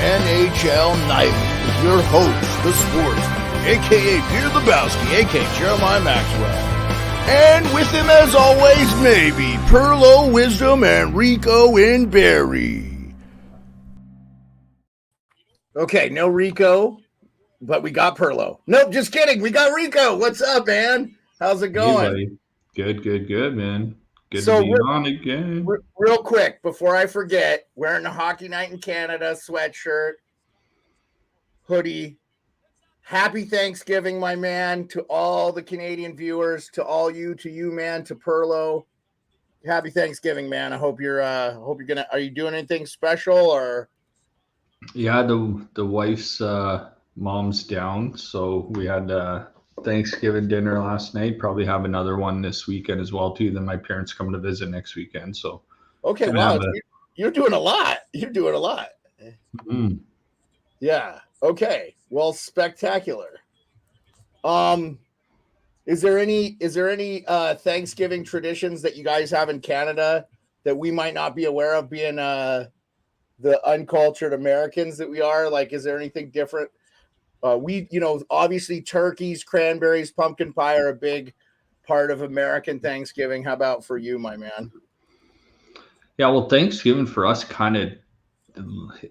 NHL Nightly with your host, the sportsman, a.k.a. Peter Lebowski, a.k.a. Jeremiah Maxwell. And with him, as always, maybe Pearlo, Wisdom, and Rico in Barry. Okay, no Rico, but we got Pearlo. Nope, just kidding. We got Rico. What's up, man? How's it going? Hey, good, man. Good to be on again. Real quick, before I forget, wearing the Hockey Night in Canada sweatshirt, hoodie. Happy Thanksgiving, my man, to all the Canadian viewers, to all you, to you, man, to Pearlo. Happy Thanksgiving, man. I hope you're gonna. Are you doing anything special or? Yeah, the wife's mom's down, so we had Thanksgiving dinner last night. Probably have another one this weekend as well too. Then my parents come to visit next weekend. So okay, wow, you're doing a lot. You're doing a lot. Mm. Yeah. Okay. Well, spectacular. Is there any Thanksgiving traditions that you guys have in Canada that we might not be aware of, being the uncultured Americans that we are? Like, is there anything different? Obviously turkeys, cranberries, pumpkin pie are a big part of American Thanksgiving. How about for you, my man? Yeah, well, Thanksgiving for us kind of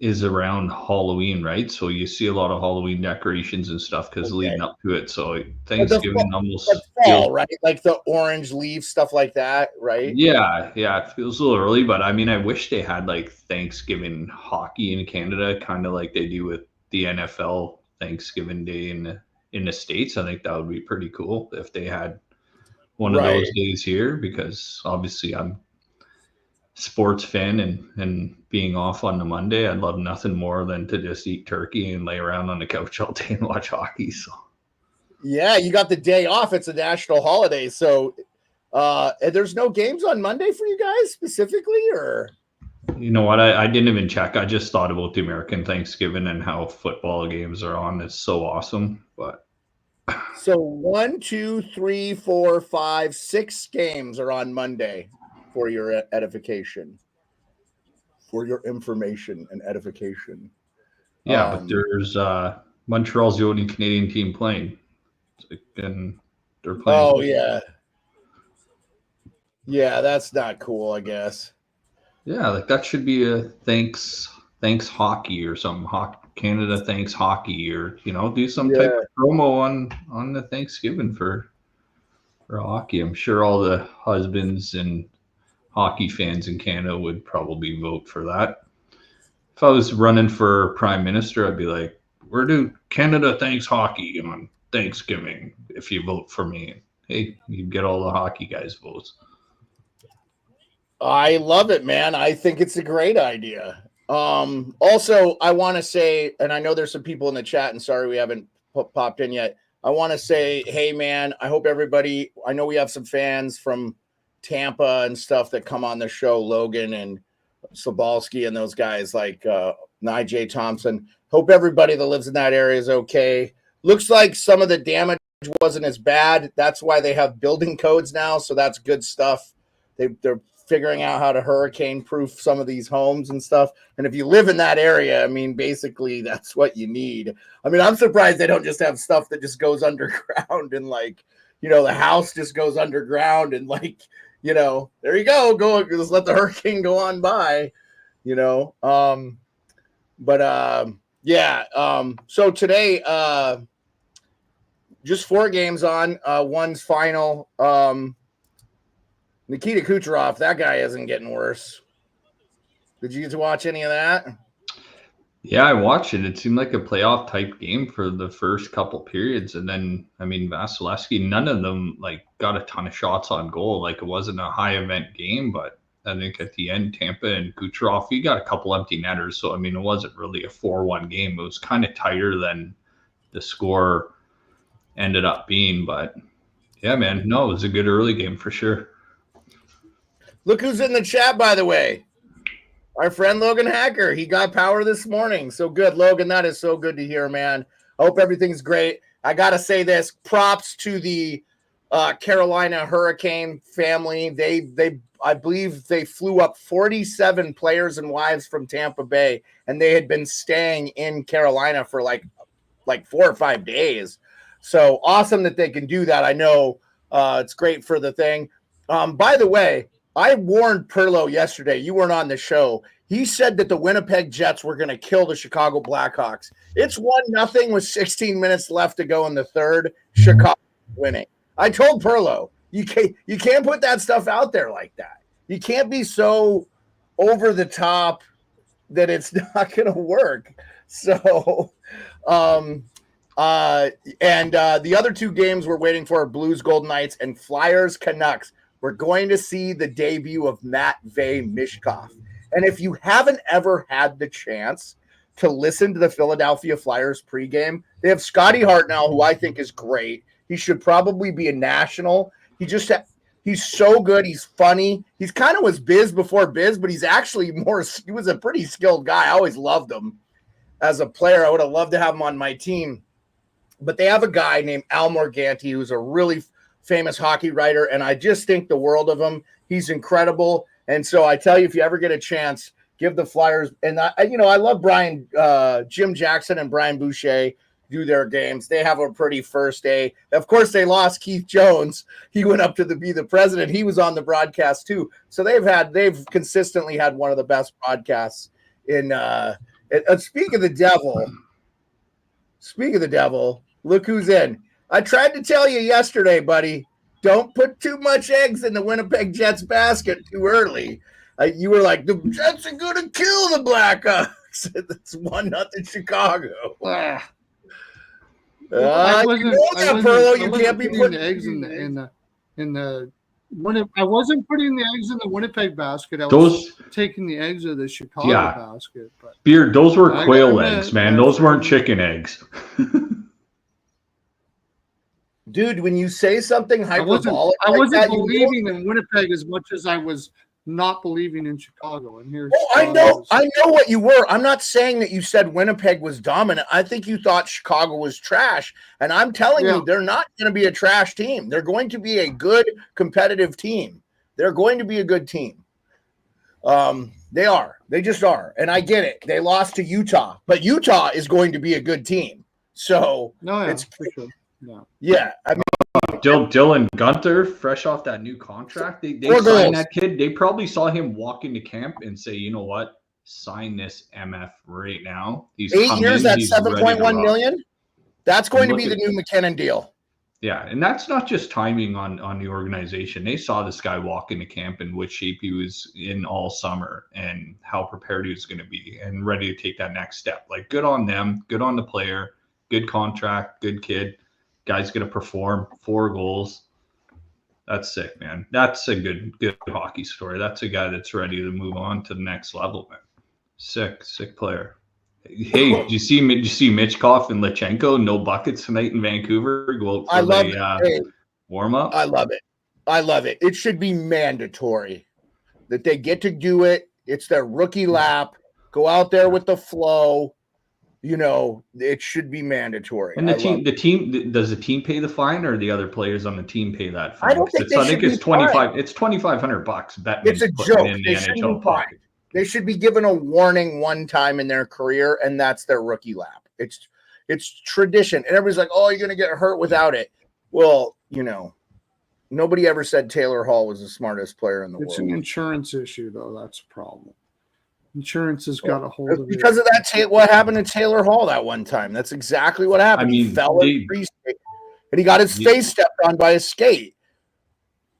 is around Halloween, right? So you see a lot of Halloween decorations and stuff because leading up to it. So Thanksgiving almost feels right, like the orange leaf stuff like that, right? Yeah, it feels a little early, but I mean, I wish they had like Thanksgiving hockey in Canada, kind of like they do with the NFL Thanksgiving Day in the States. I think that would be pretty cool if they had one of those days here, because obviously I'm sports fan and being off on the Monday, I'd love nothing more than to just eat turkey and lay around on the couch all day and watch hockey. So yeah, you got the day off. It's a national holiday, so there's no games on Monday for you guys specifically, or? You know what? I didn't even check. I just thought about the American Thanksgiving and how football games are on. It's so awesome. But so 1, 2, 3, 4, 5, 6 games are on Monday for your edification, for your information and edification. Yeah, but there's Montreal's the only Canadian team playing, and they're playing. Oh yeah, that's not cool, I guess. Yeah, like that should be a thanks hockey or something. Canada thanks hockey, or do some type of promo on the Thanksgiving for hockey. I'm sure all the husbands and hockey fans in Canada would probably vote for that. If I was running for prime minister, I'd be like, where do Canada thanks hockey on Thanksgiving if you vote for me? Hey, you get all the hockey guys' votes. I love it, man. I think it's a great idea. Also, I want to say, and I know there's some people in the chat, and sorry we haven't popped in yet. I want to say, hey, man, I hope everybody, I know we have some fans from Tampa and stuff that come on the show, Logan and Sobalski and those guys like Nijay Thompson. Hope everybody that lives in that area is okay. Looks like some of the damage wasn't as bad. That's why they have building codes now, so that's good stuff. They're figuring out how to hurricane-proof some of these homes and stuff. And if you live in that area, I mean, basically that's what you need. I mean, I'm surprised they don't just have stuff that just goes underground and like, the house just goes underground and like, there you go, just let the hurricane go on by, so today, just 4 games on, one's final. Nikita Kucherov, that guy isn't getting worse. Did you get to watch any of that? Yeah, I watched it. It seemed like a playoff type game for the first couple periods. And then, I mean, Vasilevsky, none of them got a ton of shots on goal. Like, it wasn't a high event game, but I think at the end, Tampa and Kucherov, he got a couple empty netters. So, I mean, it wasn't really a 4-1 game. It was kind of tighter than the score ended up being. But yeah, man, no, it was a good early game for sure. Look who's in the chat, by the way. Our friend Logan Hacker. He got power this morning. So good, Logan. That is so good to hear, man. I hope everything's great. I got to say this. Props to the Carolina Hurricane family. I believe they flew up 47 players and wives from Tampa Bay, and they had been staying in Carolina for like 4 or 5 days. So awesome that they can do that. I know it's great for the thing. By the way, I warned Pearlo yesterday. You weren't on the show. He said that the Winnipeg Jets were going to kill the Chicago Blackhawks. It's 1-0 with 16 minutes left to go in the third. Chicago winning. I told Pearlo, you can't put that stuff out there like that. You can't be so over the top that it's not going to work. So, the other two games we're waiting for are Blues Golden Knights and Flyers Canucks. We're going to see the debut of Matvei Michkov. And if you haven't ever had the chance to listen to the Philadelphia Flyers pregame, they have Scotty Hartnell, who I think is great. He should probably be a national. He's so good. He's funny. He's kind of was biz before biz, but he's actually he was a pretty skilled guy. I always loved him as a player. I would have loved to have him on my team. But they have a guy named Al Morganti, who's a really famous hockey writer, and I just think the world of him. He's incredible. And so I tell you, if you ever get a chance, give the Flyers. And I love Jim Jackson and Brian Boucher do their games. They have a pretty first day. Of course, they lost Keith Jones. He went up to be the president. He was on the broadcast too. So they've consistently had one of the best broadcasts in. Speak of the devil. Look who's in. I tried to tell you yesterday, buddy. Don't put too much eggs in the Winnipeg Jets basket too early. You were like, the Jets are going to kill the Blackhawks. It's 1-0 Chicago. I wasn't putting the eggs in the I wasn't putting the eggs in the Winnipeg basket. I was taking the eggs of the Chicago basket. But Beard, those were quail eggs, man. Those weren't chicken eggs. Dude, when you say something hyperbolic, I wasn't believing in Winnipeg as much as I was not believing in Chicago. And here, I know what you were. I'm not saying that you said Winnipeg was dominant. I think you thought Chicago was trash, and I'm telling you, they're not going to be a trash team. They're going to be a good competitive team. They're going to be a good team. They are. They just are, and I get it. They lost to Utah, but Utah is going to be a good team. So it's for sure. No. Yeah, I mean, Dylan Gunter, fresh off that new contract, they signed that kid. They probably saw him walk into camp and say, "You know what? Sign this MF right now." He's 8 years at $7.1 million. That's going to be the new McKinnon deal. Yeah, and that's not just timing on the organization. They saw this guy walk into camp and which shape he was in all summer and how prepared he was going to be and ready to take that next step. Like, good on them, good on the player, good contract, good kid. Guy's going to perform 4 goals. That's sick, man. That's a good hockey story. That's a guy that's ready to move on to the next level, man. Sick player. Hey, did you see Michkov and Lechenko? No buckets tonight in Vancouver. Go out for the warm up. I love it. It should be mandatory that they get to do it. It's their rookie lap. Go out there with the flow. You know, it should be mandatory. And the team does the team pay the fine, or the other players on the team pay that fine? I don't think I think it's $25. It's $2,500. It's a joke. They shouldn't be fined. They should be given a warning one time in their career, and that's their rookie lap. It's tradition, and everybody's like, "Oh, you're going to get hurt without it." Well, nobody ever said Taylor Hall was the smartest player in the world. It's an insurance issue, though. That's a problem. Insurance has got a hold of it. Because of that, what happened to Taylor Hall that one time? That's exactly what happened. I mean, he fell in pre-skate, and he got his face stepped on by a skate.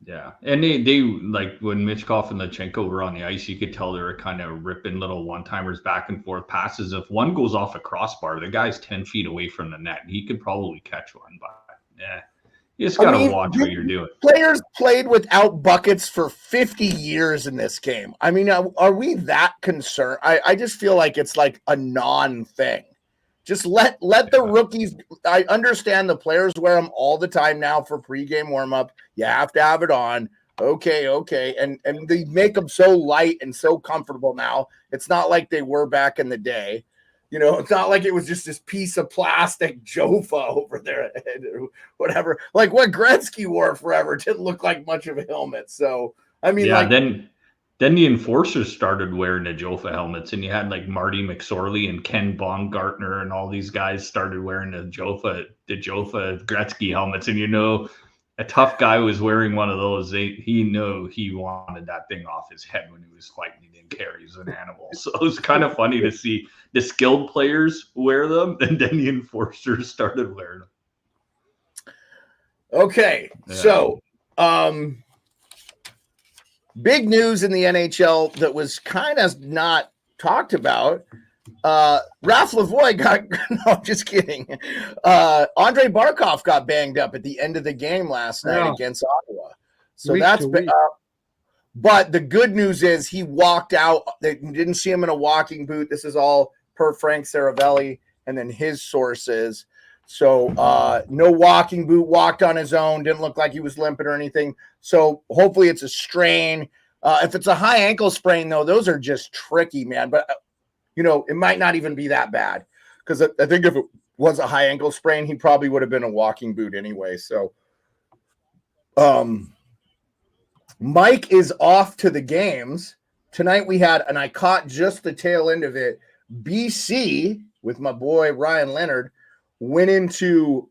Yeah, and they like when Michkov and Lechenko were on the ice, you could tell they were kind of ripping little one-timers back and forth passes. If one goes off a crossbar, the guy's 10 feet away from the net. He could probably catch one, but you just got to watch what you're doing. Players played without buckets for 50 years in this game. I mean, are we that concerned? I just feel like it's like a non-thing. Just let the rookies. I understand the players wear them all the time now for pregame warm-up. You have to have it on. Okay. And they make them so light and so comfortable now. It's not like they were back in the day. You know, it's not like it was just this piece of plastic Jofa over their head or whatever. Like what Gretzky wore forever didn't look like much of a helmet. So, I mean, yeah, then the enforcers started wearing the Jofa helmets, and you had like Marty McSorley and Ken Baumgartner and all these guys started wearing the Jofa Gretzky helmets. And, you know, a tough guy was wearing one of those. He knew he wanted that thing off his head when he was fighting. He didn't care. He was an animal. So it was kind of funny to see the skilled players wear them, and then the enforcers started wearing them. Okay, yeah. So big news in the NHL that was kind of not talked about. Ralph Lavoie got no, just kidding. Andrei Barkov got banged up at the end of the game last night against Ottawa. So that's been but the good news is he walked out. They didn't see him in a walking boot. This is all per Frank Saravelli and then his sources. So no walking boot, walked on his own, didn't look like he was limping or anything. So hopefully it's a strain. If it's a high ankle sprain, though, those are just tricky, man. But, you know, it might not even be that bad because I think if it was a high ankle sprain, he probably would have been a walking boot anyway. So Mike is off to the games. Tonight we had, and I caught just the tail end of it, BC with my boy Ryan Leonard went into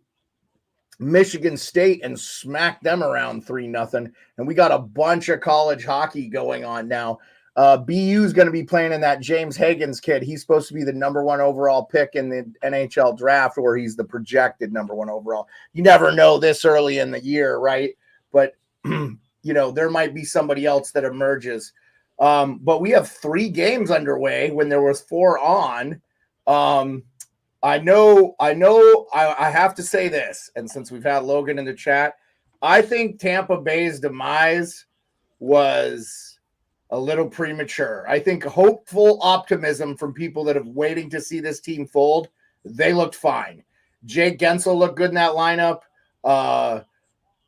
Michigan State and smacked them around 3-0. And we got a bunch of college hockey going on now. BU is going to be playing in that James Higgins kid. He's supposed to be the number 1 overall pick in the NHL draft, or he's the projected number 1 overall. You never know this early in the year, right? But, you know, there might be somebody else that emerges. But we have 3 games underway when there was 4 on. I have to say this, and since we've had Logan in the chat, I think Tampa Bay's demise was a little premature. I think hopeful optimism from people that have waiting to see this team fold, they looked fine. Jake Gensel looked good in that lineup.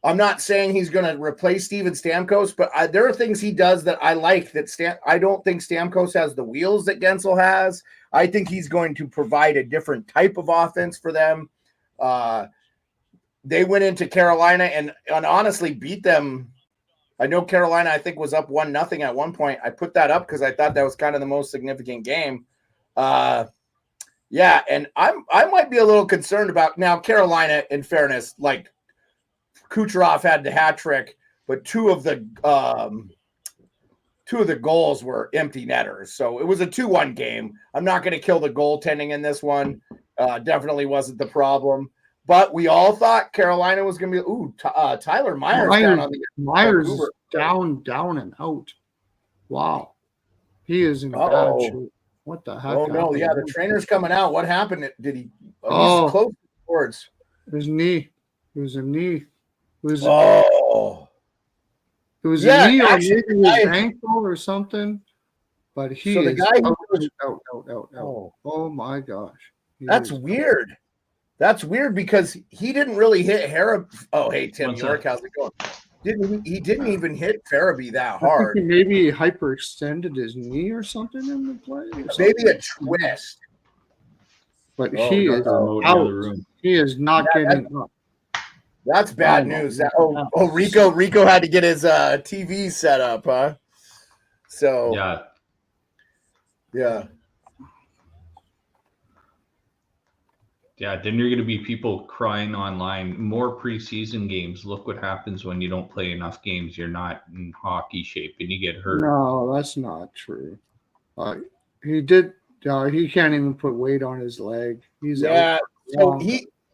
I'm not saying he's going to replace Steven Stamkos, but there are things he does that I like that I don't think Stamkos has the wheels that Gensel has. I think he's going to provide a different type of offense for them. They went into Carolina and honestly beat them. I know Carolina, I think, was up 1-0 at one point. I put that up because I thought that was kind of the most significant game. Yeah, and I might be a little concerned about now Carolina, in fairness, like Kucherov had the hat trick, but two of the goals were empty netters. So it was a 2-1 game. I'm not going to kill the goaltending in this one. Definitely wasn't the problem. But we all thought Carolina was going to be Tyler Myers down on the Myers is down and out. Wow. He is in bad shape. What the heck? Oh, no. Yeah, the trainer's coming out. What happened? Did he? He's close towards. His knee. It was a knee. It was a knee or maybe his ankle or something. But he is out. Oh, my gosh. That's weird. That's weird because he didn't really hit Harab. Oh, hey, Tim York, how's it going? He didn't even hit Farabee that hard. Maybe he hyperextended his knee or something in the play. Maybe a twist. But he is out. He is not getting up. That's bad news. Rico had to get his TV set up, huh? So yeah. Yeah, then you're going to be people crying online. More preseason games. Look what happens when you don't play enough games. You're not in hockey shape and you get hurt. No, that's not true. He did. He can't even put weight on his leg. He's out. So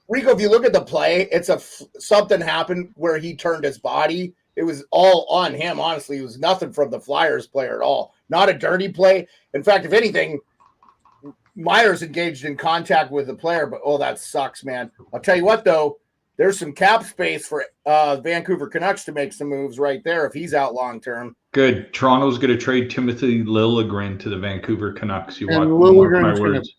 Rico, if you look at the play, it's something happened where he turned his body. It was all on him. Honestly, it was nothing from the Flyers player at all. Not a dirty play. In fact, if anything, Myers engaged in contact with the player, but that sucks, man. I'll tell you what, though, there's some cap space for Vancouver Canucks to make some moves right there if he's out long term. Good. Toronto's going to trade Timothy Liljegren to the Vancouver Canucks. Liljegren's going to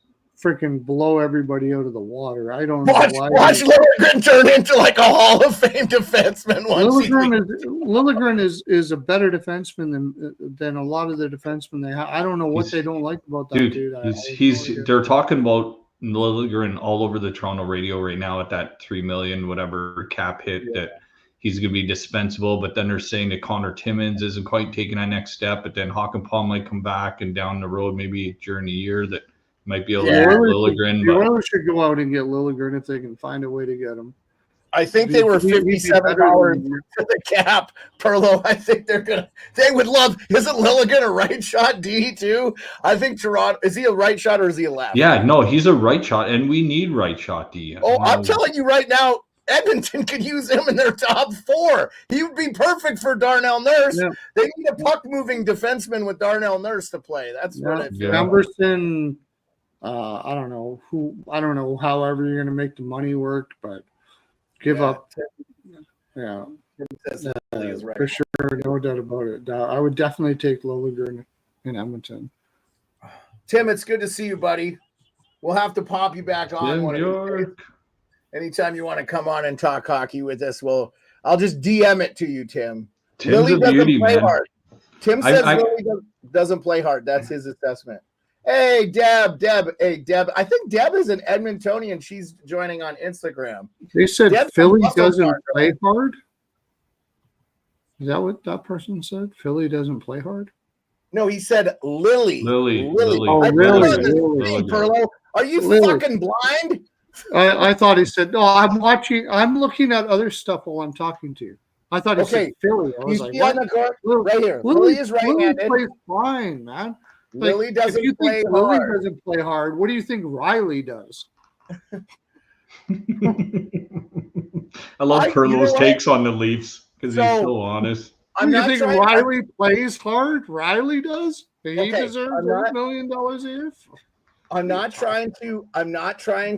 freaking blow everybody out of the water. I don't know why. Watch Liljegren turn into like a Hall of Fame defenseman. Liljegren is a better defenseman than a lot of the defensemen they have. I don't know what they don't like about that dude. They're talking about Liljegren all over the Toronto radio right now at that $3 million whatever cap hit that he's going to be dispensable. But then they're saying that Connor Timmins isn't quite taking that next step. But then Hakanpää might come back, and down the road, maybe during the year, that might be able to get Liljegren. The Oilers should go out and get Liljegren if they can find a way to get him. I think they were $57 for the cap. Pearlo, I think they would love. Isn't Liljegren a right shot D too? I think Toronto, is he a right shot or is he a left? Yeah, no, he's a right shot, and we need right shot D. I'm telling you right now, Edmonton could use him in their top 4. He would be perfect for Darnell Nurse. Yeah. They need a puck moving defenseman with Darnell Nurse to play. That's what it feels. Emerson. I don't know. However, you're going to make the money work, but give up. Yeah, for sure, no doubt about it. I would definitely take Liljegren in Edmonton. Tim, it's good to see you, buddy. We'll have to pop you back on. Anytime you want to come on and talk hockey with us, I'll just DM it to you, Tim. Tim's Lily a beauty, doesn't play man. hard. Tim says Lily doesn't play hard. That's his assessment. Hey, Deb. Hey, Deb. I think Deb is an Edmontonian. She's joining on Instagram. They said Philly doesn't play hard? Is that what that person said? Philly doesn't play hard? No, he said Lily. Lily. Oh, Lily. Perlo. Are you fucking blind? I thought he said, no, I'm looking at other stuff while I'm talking to you. I thought he said Philly. I was like, on the court right here. Lily is right-handed. Lily plays fine, man. Lily doesn't play hard. Lily doesn't play hard. What do you think Riley does? I love Perlo's takes on the Leafs because he's so honest. Do you think Riley plays hard? Riley does? He deserves $1 million a year. I'm not trying to. I'm talking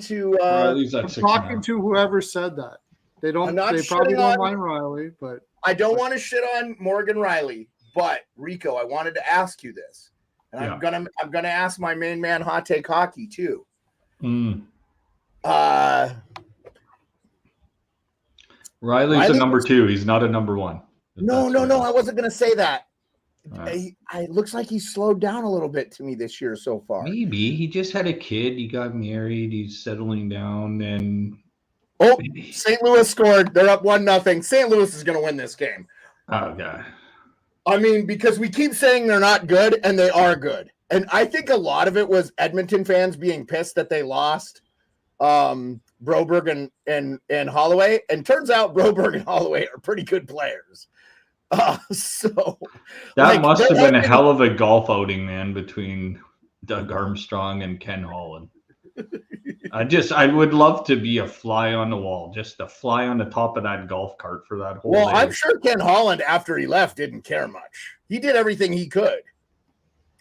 to whoever said that. They probably don't mind Riley, but I don't want to shit on Morgan Riley. But Rico, I wanted to ask you this. And I'm gonna ask my main man Hot Take Hockey too. Riley's a number 2. He's not a number 1. No. I wasn't gonna say that. It looks like he slowed down a little bit to me this year so far. Maybe he just had a kid. He got married. He's settling down. And St. Louis scored. They're up 1-0. St. Louis is gonna win this game. Oh god. I mean, because we keep saying they're not good, and they are good. And I think a lot of it was Edmonton fans being pissed that they lost Broberg and Holloway. And turns out Broberg and Holloway are pretty good players. So that must have been a hell of a golf outing, man, between Doug Armstrong and Ken Holland. I would love to be a fly on the wall, just a fly on the top of that golf cart for that whole day. I'm sure Ken Holland, after he left, didn't care much. He did everything he could.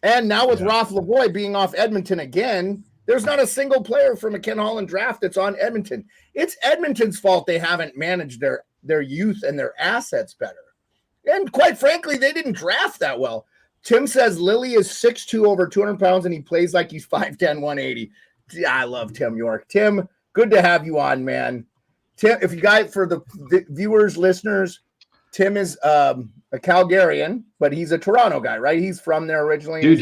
And now with Ralph Lavoie being off Edmonton again, there's not a single player from a Ken Holland draft that's on Edmonton. It's Edmonton's fault they haven't managed their youth and their assets better. And quite frankly, they didn't draft that well. Tim says Lily is 6'2", over 200 pounds, and he plays like he's 5'10", 180. I love Tim York. Tim, good to have you on, man. Tim, if you guys, for the viewers, listeners, Tim is a Calgarian, but he's a Toronto guy, right? He's from there originally. Dude,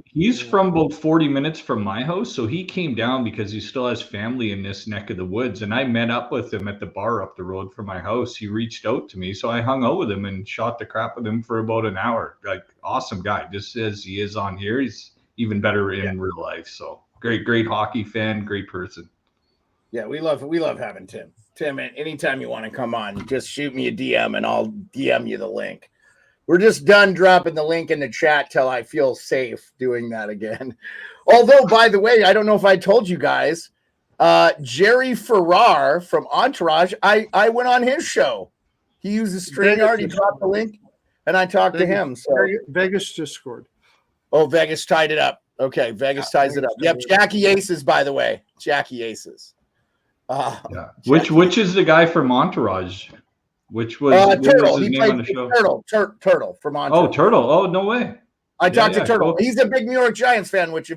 he's from about 40 minutes from my house, so he came down because he still has family in this neck of the woods, and I met up with him at the bar up the road from my house. He reached out to me, so I hung out with him and shot the crap with him for about an hour. Like, awesome guy. Just as he is on here, he's even better in real life, so. Great hockey fan, great person. Yeah, we love having Tim. Tim, anytime you want to come on, just shoot me a DM and I'll DM you the link. We're just done dropping the link in the chat till I feel safe doing that again. Although, by the way, I don't know if I told you guys, Jerry Ferrar from Entourage, I went on his show. He uses StreamYard. He dropped the link, and I talked to him. So Vegas just scored. Oh, Vegas tied it up. Okay, Vegas ties it up. Yep, Jackie Aces, by the way. Jackie Aces. Which is the guy from Entourage? Which was Turtle. His name on the show? Turtle from Entourage. Oh, Turtle. Oh, no way. I talked to Turtle. Cool. He's a big New York Giants fan, which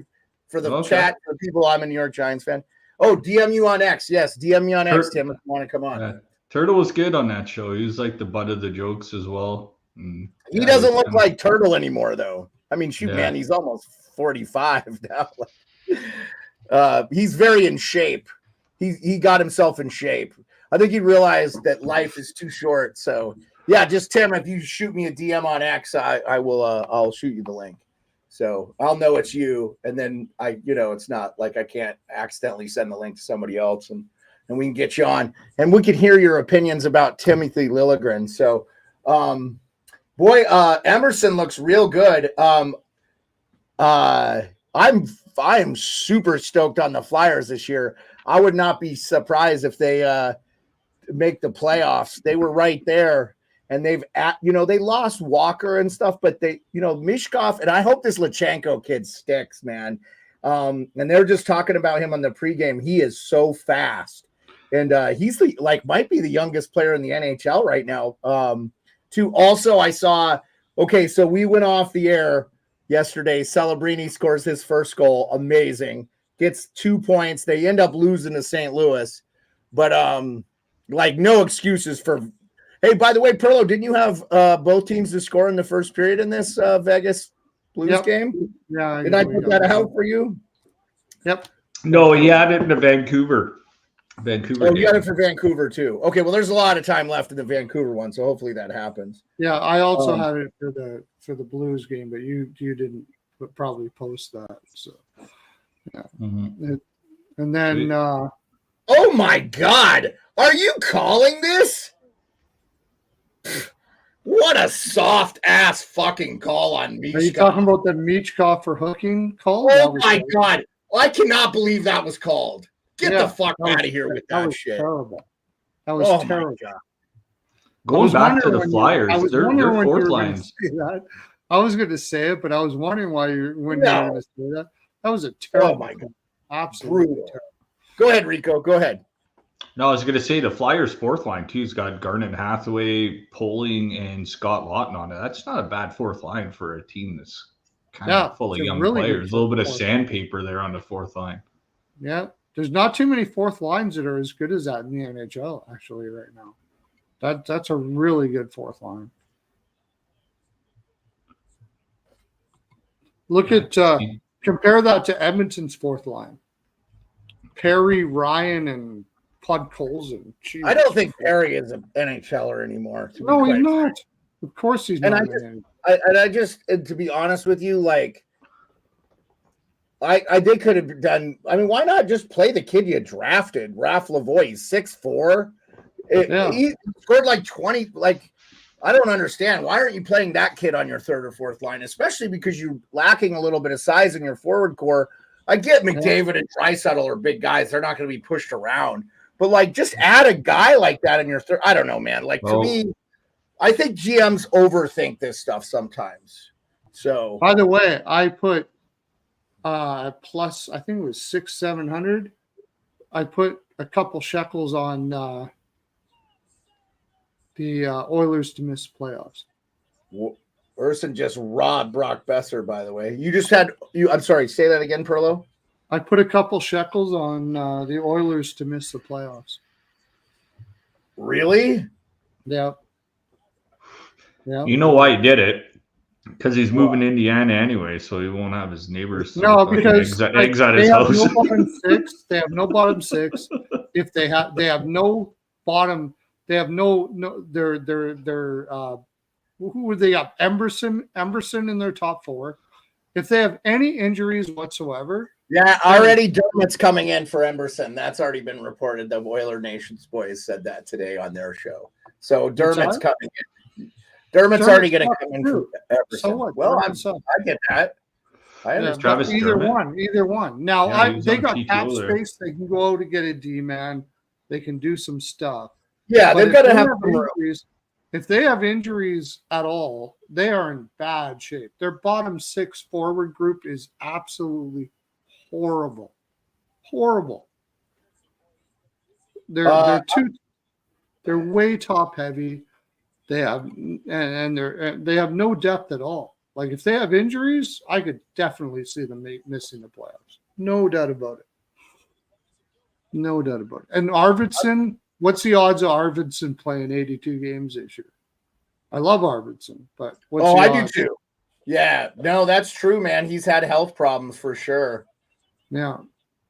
for the chat for people. I'm a New York Giants fan. Oh, DM you on X. Yes, DM me on X, Tim, if you want to come on. Turtle was good on that show. He was like the butt of the jokes as well. And, he doesn't look like Turtle anymore, though. I mean, shoot, man, he's almost 45 now. He's very in shape. He got himself in shape. I think he realized that life is too short. So, yeah, just Tim, if you shoot me a DM on X, I will. I'll shoot you the link. So I'll know it's you, and then it's not like I can't accidentally send the link to somebody else, and we can get you on, and we can hear your opinions about Timothy Liljegren. So, Emerson looks real good. I am super stoked on the Flyers this year. I would not be surprised if they make the playoffs. They were right there. And they lost Walker and stuff, but Mishkov, and I hope this Lachenko kid sticks, man. And they're just talking about him on the pregame. He is so fast. And he's might be the youngest player in the NHL right now. Also, I saw, so we went off the air yesterday. Celebrini scores his first goal. Amazing. Gets 2 points. They end up losing to St. Louis. But no excuses for. Hey, by the way, Pearlo, didn't you have both teams to score in the first period in this Vegas Blues game? Yeah. Did I put that out for you? Yep. No, he had it in the Vancouver. Oh, you got it for Vancouver too. Okay, well, there's a lot of time left in the Vancouver one, so hopefully that happens. Yeah, I also had it for the Blues game, but you didn't probably post that. So, yeah. Mm-hmm. And then, oh my God, are you calling this? What a soft ass fucking call on Michkov. Are you talking about the Michkov for hooking call? Oh my God. I cannot believe that was called. Get the fuck out of here with that shit. Terrible. That was terrible. Going back to the Flyers, they're fourth lines. I was going to say it, but I was wondering when you were going to say that. That was a terrible. Oh my God. Absolutely brutal. Go ahead, Rico. Go ahead. No, I was going to say the Flyers' fourth line, too, has got Garnet Hathaway, Poling, and Scott Lawton on it. That's not a bad fourth line for a team that's kind of full of young players. A little bit of sandpaper there on the fourth line. Yeah. There's not too many fourth lines that are as good as that in the NHL, actually, right now. That's a really good fourth line. Look at compare that to Edmonton's fourth line. Perry, Ryan, and Podkolzin. I don't think Perry is an NHLer anymore. No, he's not. Of course he's not. And to be honest with you, they could have done. I mean, why not just play the kid you drafted, Ralph Lavoie? He's 6'4". He scored 20. I don't understand. Why aren't you playing that kid on your third or fourth line, especially because you're lacking a little bit of size in your forward core? I get McDavid and Draisaitl are big guys; they're not going to be pushed around. But just add a guy like that in your third. I don't know, man. To me, I think GMs overthink this stuff sometimes. So, by the way, I put plus, I think it was 600-700. I put a couple shekels on the Oilers to miss playoffs. Urson just robbed Brock Besser, by the way. I'm sorry, say that again, Pearlo. I put a couple shekels on the Oilers to miss the playoffs. Really? Yeah. You know why he did it? Because he's moving to Indiana anyway, so he won't have his neighbors. No, because eggs at his house. No bottom six. They have no bottom six. If they have no bottom. They have no. They're who would they have? Emerson in their top four. If they have any injuries whatsoever. Yeah, already Dermott's coming in for Emerson. That's already been reported. The Oiler Nation's boys said that today on their show. So Dermott's coming in. Dermott's already going to come in for Emerson. So what? Well, I get that. I understand. Either one. Now they got cap space. They can go out and get a D-man. They can do some stuff. Yeah, they've got to have injuries. If they have injuries at all, they are in bad shape. Their bottom six forward group is absolutely horrible. They're way top heavy. They have they have no depth at all. If they have injuries, I could definitely see them missing the playoffs. No doubt about it. No doubt about it. And Arvidsson, what's the odds of Arvidsson playing 82 games this year? I love Arvidsson, but what's the odds? Do too. Yeah, no, that's true, man. He's had health problems for sure. Yeah.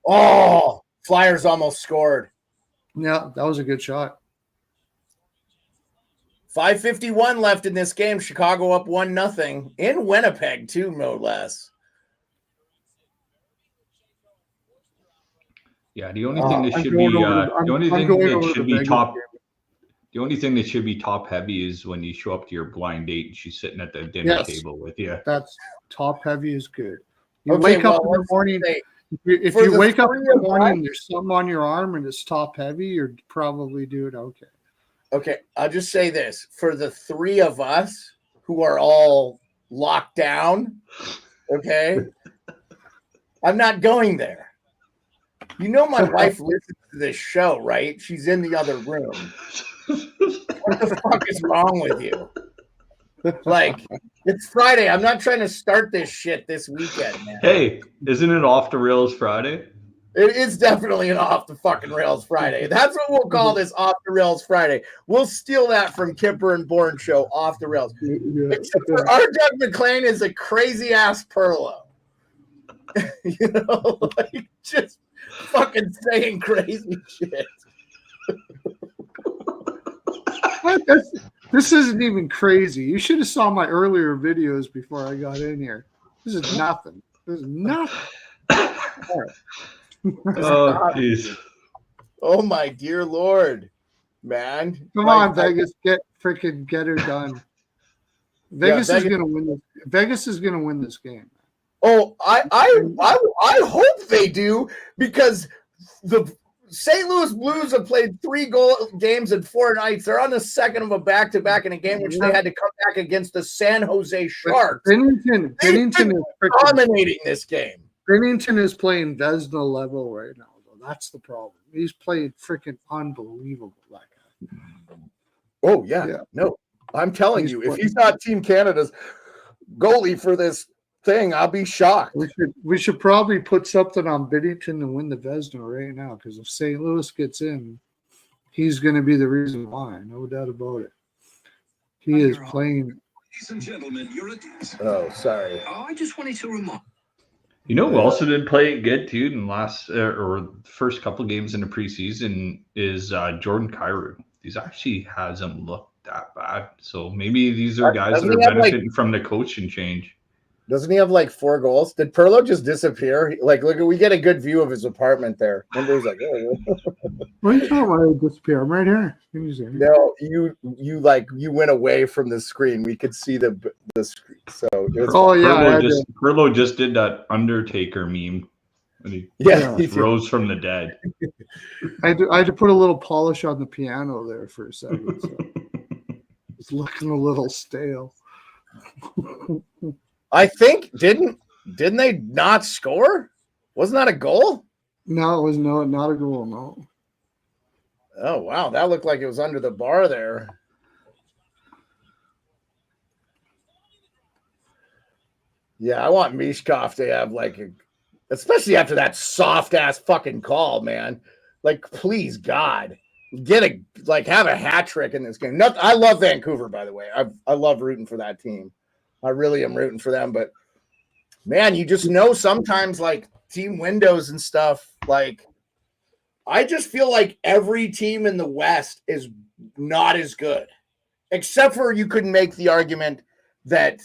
Oh, Flyers almost scored. Yeah, that was a good shot. 5:51 left in this game. Chicago up 1-0 in Winnipeg, too, no less. Yeah, the only thing that should be the only thing that should be top heavy is when you show up to your blind date and she's sitting at the dinner table with you. That's top heavy is good. You wake up in the morning. If you wake up in the morning and there's something on your arm and it's top heavy, you're probably doing okay. Okay, I'll just say this. For the three of us who are all locked down, okay, I'm not going there. You know my wife listens to this show, right? She's in the other room. What the fuck is wrong with you? Like, it's Friday. I'm not trying to start this shit this weekend, man. Hey, isn't it off the rails Friday? It is definitely an off the fucking rails Friday. That's what we'll call this, off the rails Friday. We'll steal that from Kipper and Bourne show, off the rails. Except for our Doug McLean is a crazy ass Pearlo. You know, like just fucking saying crazy shit. This isn't even crazy. You should have saw my earlier videos before I got in here. This is nothing. This is nothing. Oh, jeez. Oh, my dear Lord, man. Come on, Vegas. Get her done. Vegas is going to win this. Vegas is going to win this game. Oh, I hope they do, because the St. Louis Blues have played 3 games in 4 nights. They're on the second of a back-to-back in a game which they had to come back against the San Jose Sharks. Bennington is dominating this game. Bennington is playing Vezina level right now. That's the problem. He's playing freaking unbelievable. That guy. Oh, yeah. No, I'm telling you, if he's not Team Canada's goalie for this thing, I'll be shocked. We should probably put something on Bennington to win the Vezina right now, because if St. Louis gets in, he's going to be the reason why. No doubt about it. He is playing. Ladies and gentlemen, you're at. Oh, sorry. I just wanted to remark. You know who also did play good too in last or first couple games in the preseason is Jordan Kyrou. He actually hasn't looked that bad. So maybe these are guys that are benefiting from the coaching change. Doesn't he have like 4 goals? Did Pearlo just disappear? Like, look, we get a good view of his apartment there. Remember, he's like, oh. What are you talking about? I disappear. I'm right here. No, you went away from the screen. We could see the screen. So Pearlo just did that Undertaker meme. And he rose from the dead. I had to put a little polish on the piano there for a second. So. It's looking a little stale. I think didn't they not score? Wasn't that a goal? No, it was not a goal. No. Oh wow, that looked like it was under the bar there. Yeah, I want Mishkov to have especially after that soft ass fucking call, man. Like, please God, have a hat trick in this game. I love Vancouver, by the way. I love rooting for that team. I really am rooting for them, but man, you just know sometimes like team windows and stuff. Like, I just feel like every team in the West is not as good, except for you could make the argument that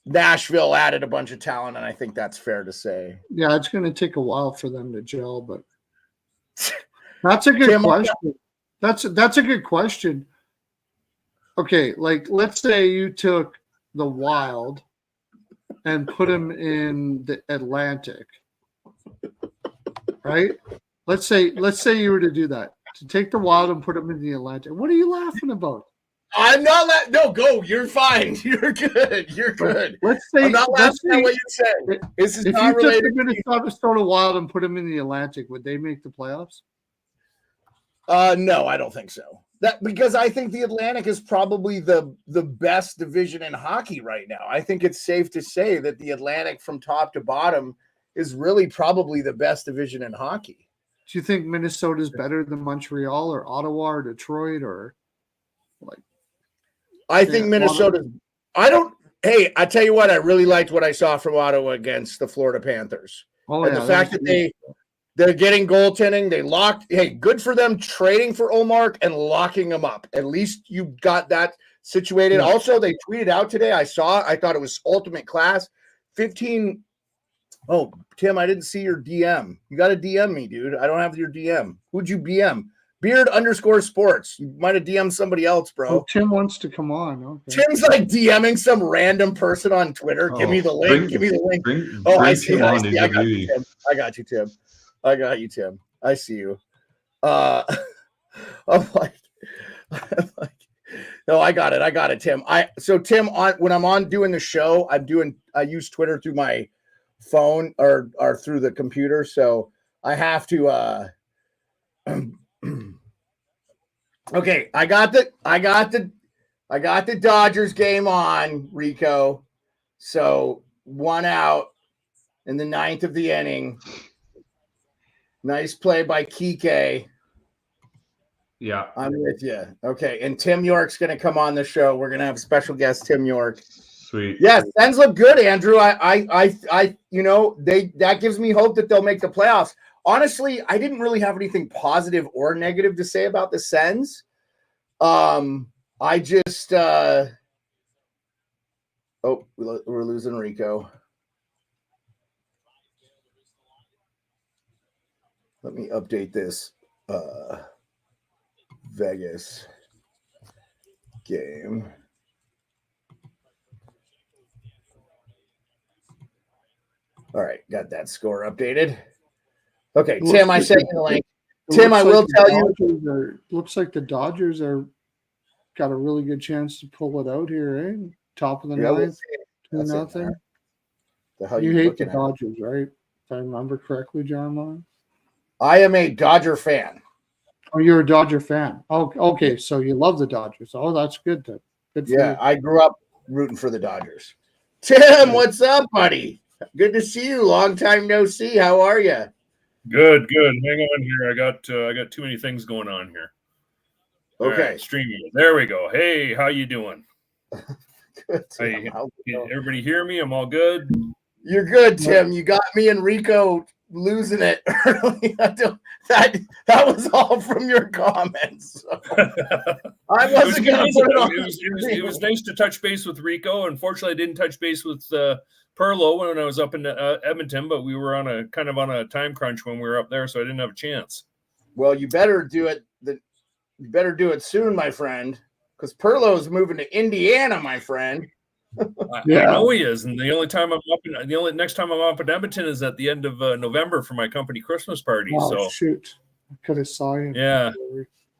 Nashville added a bunch of talent, and I think that's fair to say. Yeah, it's going to take a while for them to gel, but that's a good question. That's a good question. Okay, like let's say you took the Wild and put them in the Atlantic, right? Let's say you were to do that, to take the Wild and put them in the Atlantic. What are you laughing about? I'm not no, go. You're fine. You're good. You're good. Let's say I'm not laughing at what you said. This is not related. If you took the Minnesota Wild and put them in the Atlantic, would they make the playoffs? No, I don't think so. Because I think the Atlantic is probably the best division in hockey right now. I think it's safe to say that the Atlantic from top to bottom is really probably the best division in hockey. Do you think Minnesota's better than Montreal or Ottawa or Detroit or like? I think Minnesota. Hey, I tell you what, I really liked what I saw from Ottawa against the Florida Panthers. Oh, and the fact that they're getting goaltending, they locked. Hey, good for them trading for Ullmark and locking him up. At least you got that situated. Yeah. Also, they tweeted out today. I thought it was ultimate class. 15. Oh, Tim, I didn't see your DM. You got to DM me, dude. I don't have your DM. Who'd you BM? Beard_sports. You might have DM'd somebody else, bro. Oh, Tim wants to come on. Okay. Tim's like DMing some random person on Twitter. Give me the link. Give me the link. I see. I got you, Tim. I got you, Tim. I see you. I'm like, no, I got it, Tim. Tim, when I'm on doing the show, I use Twitter through my phone or through the computer, so I have to. Okay, I got the Dodgers game on, Rico. So 1 out in the 9th of the inning. Nice play by Kike. Yeah, I'm with you. Okay, and Tim York's going to come on the show. We're going to have special guest Tim York. Sweet. Yes, Sens look good, Andrew. That gives me hope that they'll make the playoffs. Honestly, I didn't really have anything positive or negative to say about the Sens. I just we're losing Rico. Let me update this Vegas game. All right, got that score updated. Okay, Tim, I sent you the link. Tim, I will tell you. Looks like the Dodgers are got a really good chance to pull it out here, eh? Top of the ninth, 2-0. You hate the Dodgers, right? If I remember correctly, John. I am a Dodger fan. Oh, you're a Dodger fan. Oh, okay. So you love the Dodgers. Oh, that's good. Good for you. I grew up rooting for the Dodgers. Tim, what's up, buddy? Good to see you. Long time no see. How are you? Good. Hang on here. I got too many things going on here. Okay. Right, streaming. There we go. Hey, how you doing? Good. Hey, everybody hear me? I'm all good. You're good, Tim. You got me and Rico losing it early. That was all from your comments. So. I wasn't going to put it on. It was nice to touch base with Rico. Unfortunately, I didn't touch base with Pearlo when I was up in Edmonton, but we were on a time crunch when we were up there, so I didn't have a chance. Well, you better do it. You better do it soon, my friend, because Pearlo is moving to Indiana, my friend. I know he is, and the next time I'm up in Edmonton is at the end of November for my company Christmas party. Oh, so shoot, I could have saw you. Yeah,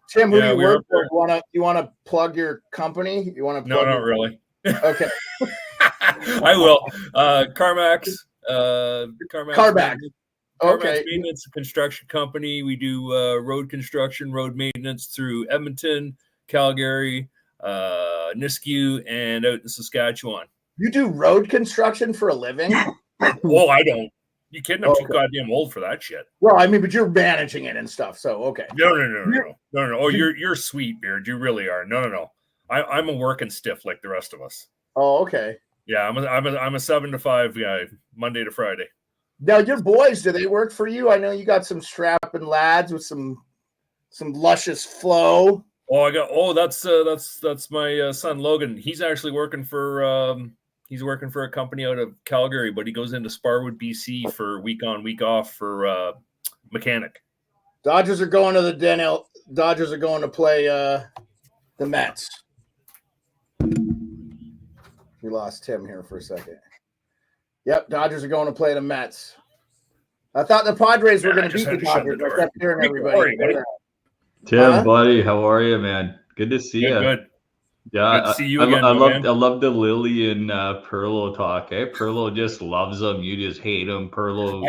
Tim, who do you work for? You want to plug your company? You want to? No, not really. Okay, I will. CarMax. Okay. Maintenance construction company. We do road construction, road maintenance through Edmonton, Calgary, Nisku, and out in Saskatchewan. You do road construction for a living? Oh, I don't. You kidding? I'm too goddamn old for that shit. Well, I mean, but you're managing it and stuff, so okay. No. Oh, you're sweet, Beard. You really are. No. I'm a working stiff like the rest of us. Oh, okay. Yeah, I'm a 7 to 5 guy, Monday to Friday. Now, your boys, do they work for you? I know you got some strapping lads with some luscious flow. Oh, that's my son Logan. He's actually working for a company out of Calgary, but he goes into Sparwood, BC for week on, week off for mechanic. Dodgers are going to the Denell. Dodgers are going to play the Mets. We lost Tim here for a second. Yep, Dodgers are going to play the Mets. I thought the Padres were going to beat the Dodgers. I kept hearing everybody. Tim, buddy, how are you, man? Good to see you. Good. Yeah, good to see you again. I love the Lily and Pearlo talk. Eh? Pearlo just loves them. You just hate him. Pearlo,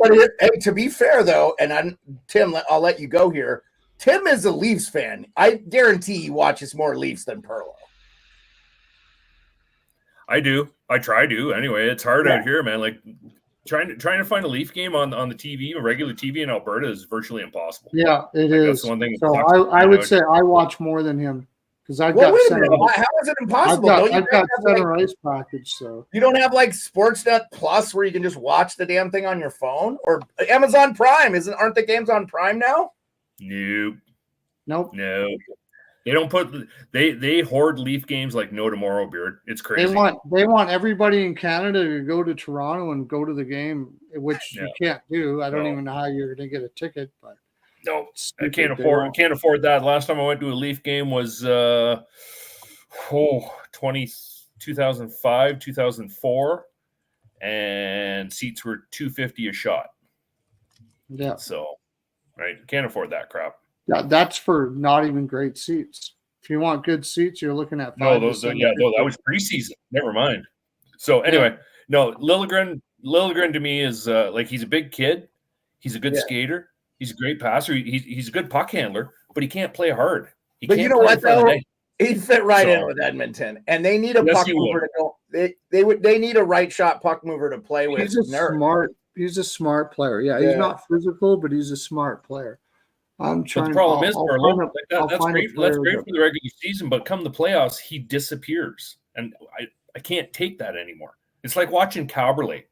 but to be fair though, and Tim, I'll let you go here. Tim is a Leafs fan. I guarantee he watches more Leafs than Pearlo. I do. I try to anyway. It's hard out here, man. Like trying to find a Leaf game on the TV, regular TV in Alberta is virtually impossible. Yeah, it is. That's the one thing. So I would say I watch more than him because I've got center. How is it impossible? I've got center ice package. So you don't have like Sportsnet Plus where you can just watch the damn thing on your phone, or Amazon Prime? Aren't the games on Prime now? Nope. No. They don't put they hoard Leaf games like no tomorrow, Beard. It's crazy. They want everybody in Canada to go to Toronto and go to the game, which you can't do. I don't even know how you're going to get a ticket, but no, I can't afford that. Last time I went to a Leaf game was 2005, 2004, and seats were $250 a shot. Yeah. So, right, can't afford that crap. Yeah, that's for not even great seats. If you want good seats, you're looking at that was preseason. Never mind. So anyway, no, Liljegren to me is like he's a big kid. He's a good skater. He's a great passer. He's a good puck handler, but he can't play hard. But you know what though? He'd fit right in with Edmonton, and they need a puck mover to go. They need a right shot puck mover to play with. He's a smart player. Yeah, he's not physical, but he's a smart player. I'm trying. But the problem is, that's great. That's great for the regular season, but come the playoffs, he disappears, and I can't take that anymore. It's like watching Caberlet.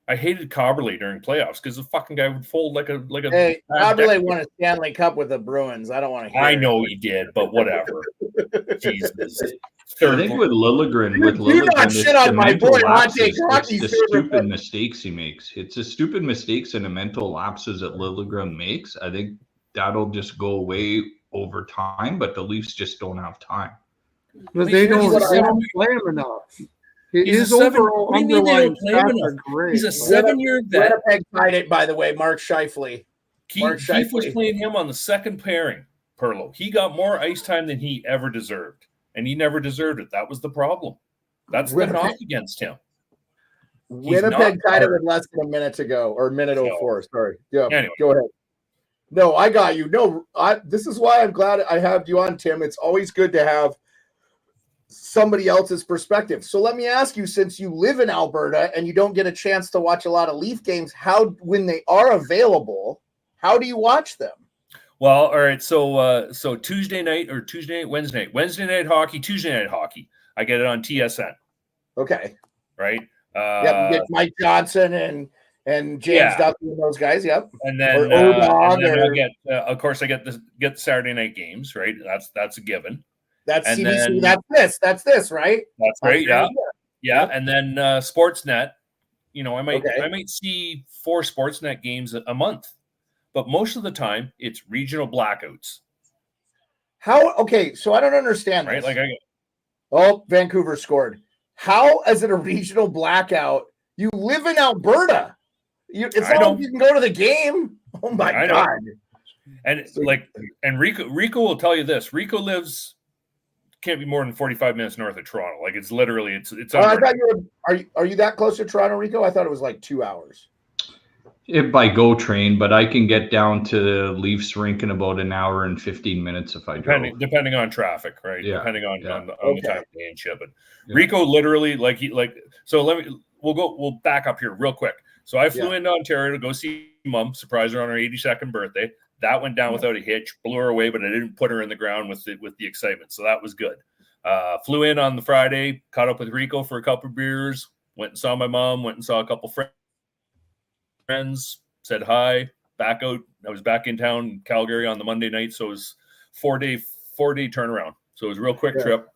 I hated Caberlet during playoffs because the fucking guy would fold like a. Hey, Caberlet won a Stanley Cup with the Bruins. I don't want to hear. I know he did, but whatever. Jesus. I think with Liljegren, it's the stupid mistakes he makes. It's the stupid mistakes and the mental lapses that Liljegren makes. I think that'll just go away over time, but the Leafs just don't have time. But they don't play him enough. His overall underlying stats are great. He's a 7-year vet. Winnipeg tied it, by the way. Mark Scheifele. Keith was playing him on the second pairing, Pearlo. He got more ice time than he ever deserved, and he never deserved it. That was the problem. That's the knock against him. Winnipeg tied it with less than a minute to go, or minute 04. Sorry. Yeah, anyway. Go ahead. No, I got you. No, this is why I'm glad I have you on, Tim. It's always good to have somebody else's perspective. So let me ask you, since you live in Alberta and you don't get a chance to watch a lot of Leaf games, when they are available, how do you watch them? Well, all right. So Wednesday night hockey, Tuesday night hockey. I get it on TSN. Okay. Right. You get Mike Johnson and James Duffy and those guys. Yep. And then, I get the Saturday night games. Right. That's a given. That's CBC. That's this. Right. That's right. Yeah. Yeah. And then Sportsnet. You know, I might see 4 Sportsnet games a month, but most of the time it's regional blackouts. How? Okay. So I don't understand. Right. This. Vancouver scored. How is it a regional blackout? You live in Alberta. It's not like you can go to the game. Oh my God. And Rico will tell you this. Rico can't be more than 45 minutes north of Toronto. Like it's literally it's I thought are you that close to Toronto, Rico? I thought it was like 2 hours. By GO train, but I can get down to the Leafs rink in about an hour and 15 minutes if I drove. Depending on traffic, right? Yeah. Depending on the time of day and shit. But Rico literally we'll back up here real quick. So I flew into Ontario to go see Mom, surprise her on her 82nd birthday. That went down without a hitch, blew her away, but I didn't put her in the ground with the excitement. So that was good. Flew in on the Friday, caught up with Rico for a couple of beers, went and saw my mom, went and saw a couple friends, said hi, back out. I was back in town in Calgary on the Monday night. So it was 4-day turnaround. So it was a real quick trip.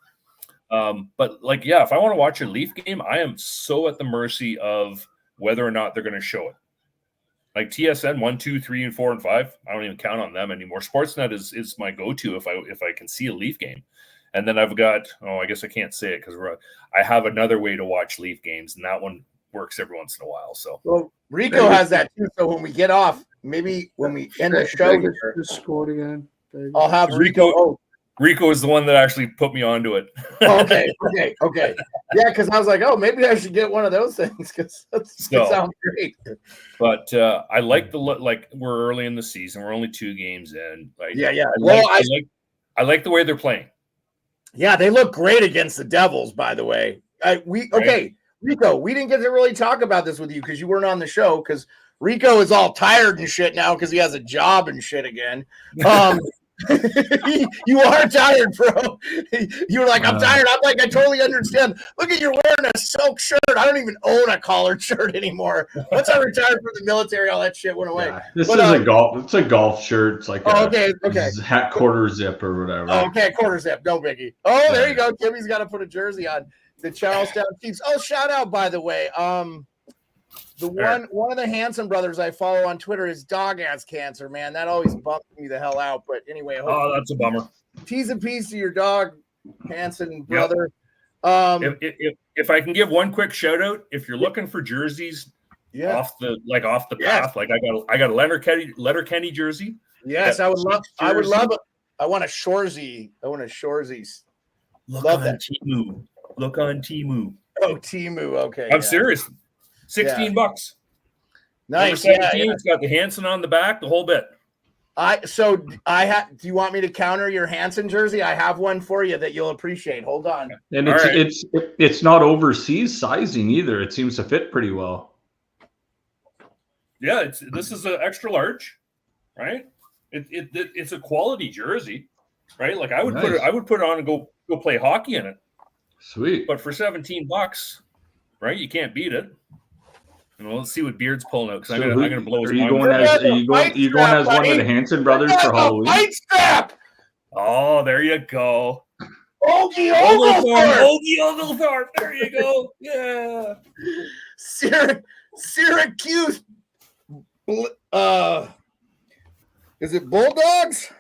But if I want to watch a Leaf game, I am so at the mercy of whether or not they're going to show it. Like TSN 1, 2, 3, and 4, and 5, I don't even count on them anymore. Sportsnet is my go-to if I can see a Leaf game. And then I've got I guess I can't say it because I have another way to watch Leaf games, and that one works every once in a while. So Rico has that too. So when we get off, maybe when we end the show, just scored again. I'll have Rico. Rico is the one that actually put me onto it. Okay. Yeah, because I was like, maybe I should get one of those things because that sounds great. But I like we're early in the season. We're only 2 games in. I like the way they're playing. Yeah, they look great against the Devils, by the way. Okay, Rico, we didn't get to really talk about this with you because you weren't on the show because Rico is all tired and shit now because he has a job and shit again. You are tired, bro. You were like, I'm tired. I'm like, I totally understand. Look at you're wearing a silk shirt. I don't even own a collared shirt anymore. Once I retired from the military, all that shit went away. Yeah, this is a golf. It's a golf shirt. It's like okay. Hat quarter zip or whatever. Oh, okay, quarter zip. No biggie. Oh, there you go. Timmy's got to put a jersey on. The Charlestown Chiefs. Oh, shout out, by the way. One of the Hanson brothers I follow on Twitter, his dog has cancer, man. That always bumps me the hell out. But anyway, that's a bummer. Tease a piece to your dog, Hanson brother. Yep. If I can give one quick shout out, if you're looking for jerseys off the path, like I got a Letterkenny jersey. Yes, I would love it. I want a Shorzy. Look on Temu. Oh, Temu. Okay. I'm serious. $16. Nice. 17, It's got the Hanson on the back, the whole bit. Do you want me to counter your Hanson jersey? I have one for you that you'll appreciate. Hold on. And it's not overseas sizing either. It seems to fit pretty well. Yeah, this is an extra large, right? It's a quality jersey, right? Like I would put it on and go play hockey in it. Sweet. But for $17, right? You can't beat it. And let's see what Beard's pulling out because I'm gonna blow his mind. Are you going as one of the Hanson brothers for Halloween? White strap. Oh, there you go. Ogie Oglethorpe. There you go. Yeah. Syracuse. Is it Bulldogs?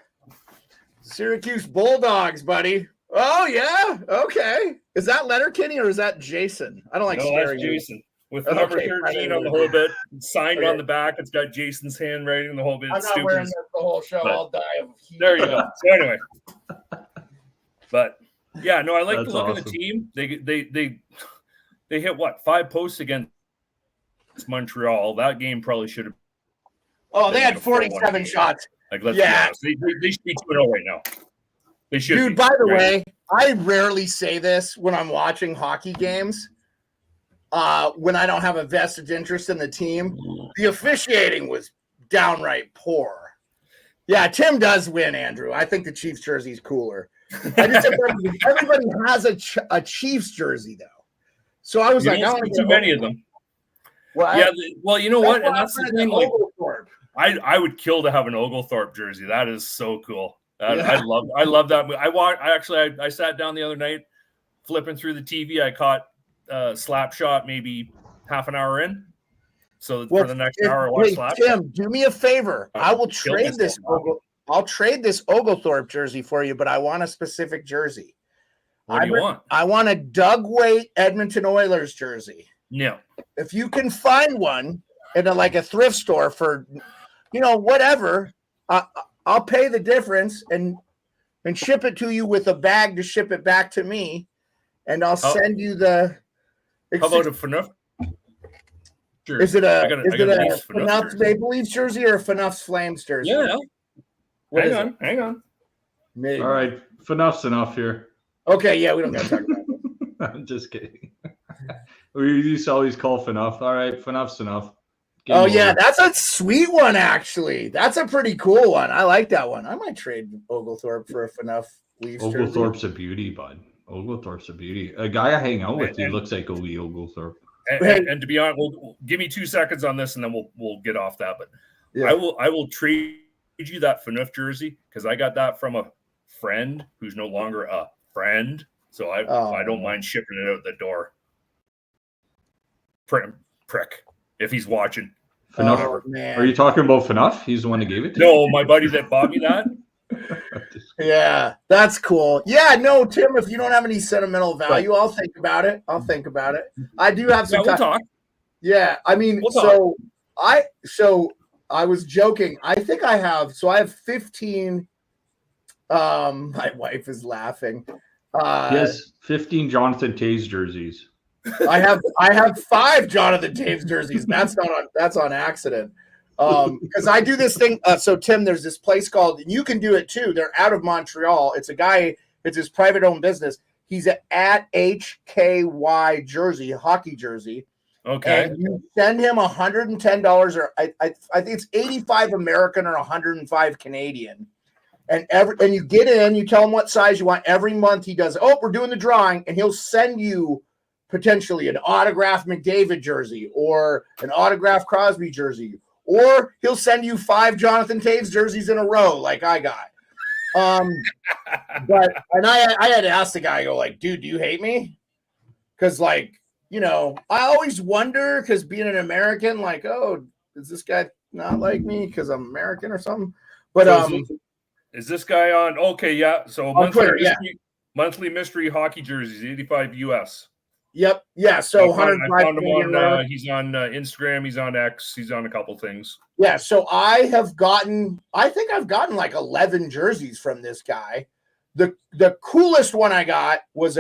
Syracuse Bulldogs, buddy. Oh yeah. Okay. Is that Letterkenny or is that Jason? I don't like staring. That's Jason. With number 13 on the whole bit, signed on the back. It's got Jason's handwriting, the whole bit. I'm not wearing this the whole show. I'll die of heat. There you go. So anyway, but yeah, no, I like the look of the team. They hit 5 posts against Montreal. That game probably should have. Oh, they had 47 shots. Like, let's be honest. They should be 2-0 right now. They should. Dude, by the way, I rarely say this when I'm watching hockey games. When I don't have a vested interest in the team, the officiating was downright poor. Yeah, Tim does win, Andrew. I think the Chiefs jersey is cooler. I just everybody has a Chiefs jersey though, so I was like, I don't too many of them. Well, yeah, well, you know what, and that's the thing. Like, I would kill to have an Oglethorpe jersey. That is so cool. I love that. I sat down the other night, flipping through the TV. I caught Slapshot maybe half an hour in. So for the next hour, I watch Slapshot. Tim, do me a favor. I will trade this. I'll trade this Oglethorpe jersey for you, but I want a specific jersey. What do you want? I want a Doug Waite Edmonton Oilers jersey. Yeah. If you can find one in a thrift store for, whatever, I'll pay the difference and ship it to you with a bag to ship it back to me, and I'll send you the. How about a FNUF jersey? Is it a FNUF's Maple Leafs jersey or a FNUF's Flames jersey? Yeah. Hang on. Maybe. All right, FNUF's enough here. Okay, yeah, we don't got to talk about it. I'm just kidding. We used to always call FNUF. All right, FNUF's enough. Game over. Yeah, that's a sweet one, actually. That's a pretty cool one. I like that one. I might trade Oglethorpe for a FNUF Leafs jersey. Oglethorpe's a beauty, bud. Oglethorpe's a beauty. A guy I hang out with, he looks like Ogie Oglethorpe. And to be honest, give me 2 seconds on this, and then we'll get off that. But yeah. I will trade you that FNUF jersey because I got that from a friend who's no longer a friend. So I don't mind shipping it out the door. Prick, if he's watching. FNUF. Man. Are you talking about FNUF? He's the one that gave it to No, my buddy that bought me that. Yeah, that's cool. Yeah, no, Tim, if you don't have any sentimental value, I'll think about it. I do have some we'll talk. Yeah, I mean, I was joking. I think I have 15 my wife is laughing. Yes, 15 Jonathan Toews jerseys. I have 5 Jonathan Toews jerseys. That's on accident. Because I do this thing. So Tim, there's this place called, and you can do it too. They're out of Montreal. It's his private owned business. He's at HKY jersey, hockey jersey. Okay. And you send him $110, or I think it's 85 American or 105 Canadian. And you get in, you tell him what size you want. Every month he does, we're doing the drawing, and he'll send you potentially an autographed McDavid jersey or an autographed Crosby jersey, or he'll send you 5 Jonathan Taves jerseys in a row like I got. But I had to ask the guy, I go like, dude, do you hate me? Because I always wonder, because being an American, like, does this guy not like me because I'm American or something? But is this guy on? Okay, yeah. So monthly mystery hockey jerseys, 85 US. Yep. Yeah. So I found him on. He's on Instagram. He's on X. He's on a couple things. Yeah. So I think I've gotten like 11 jerseys from this guy. The coolest one I got was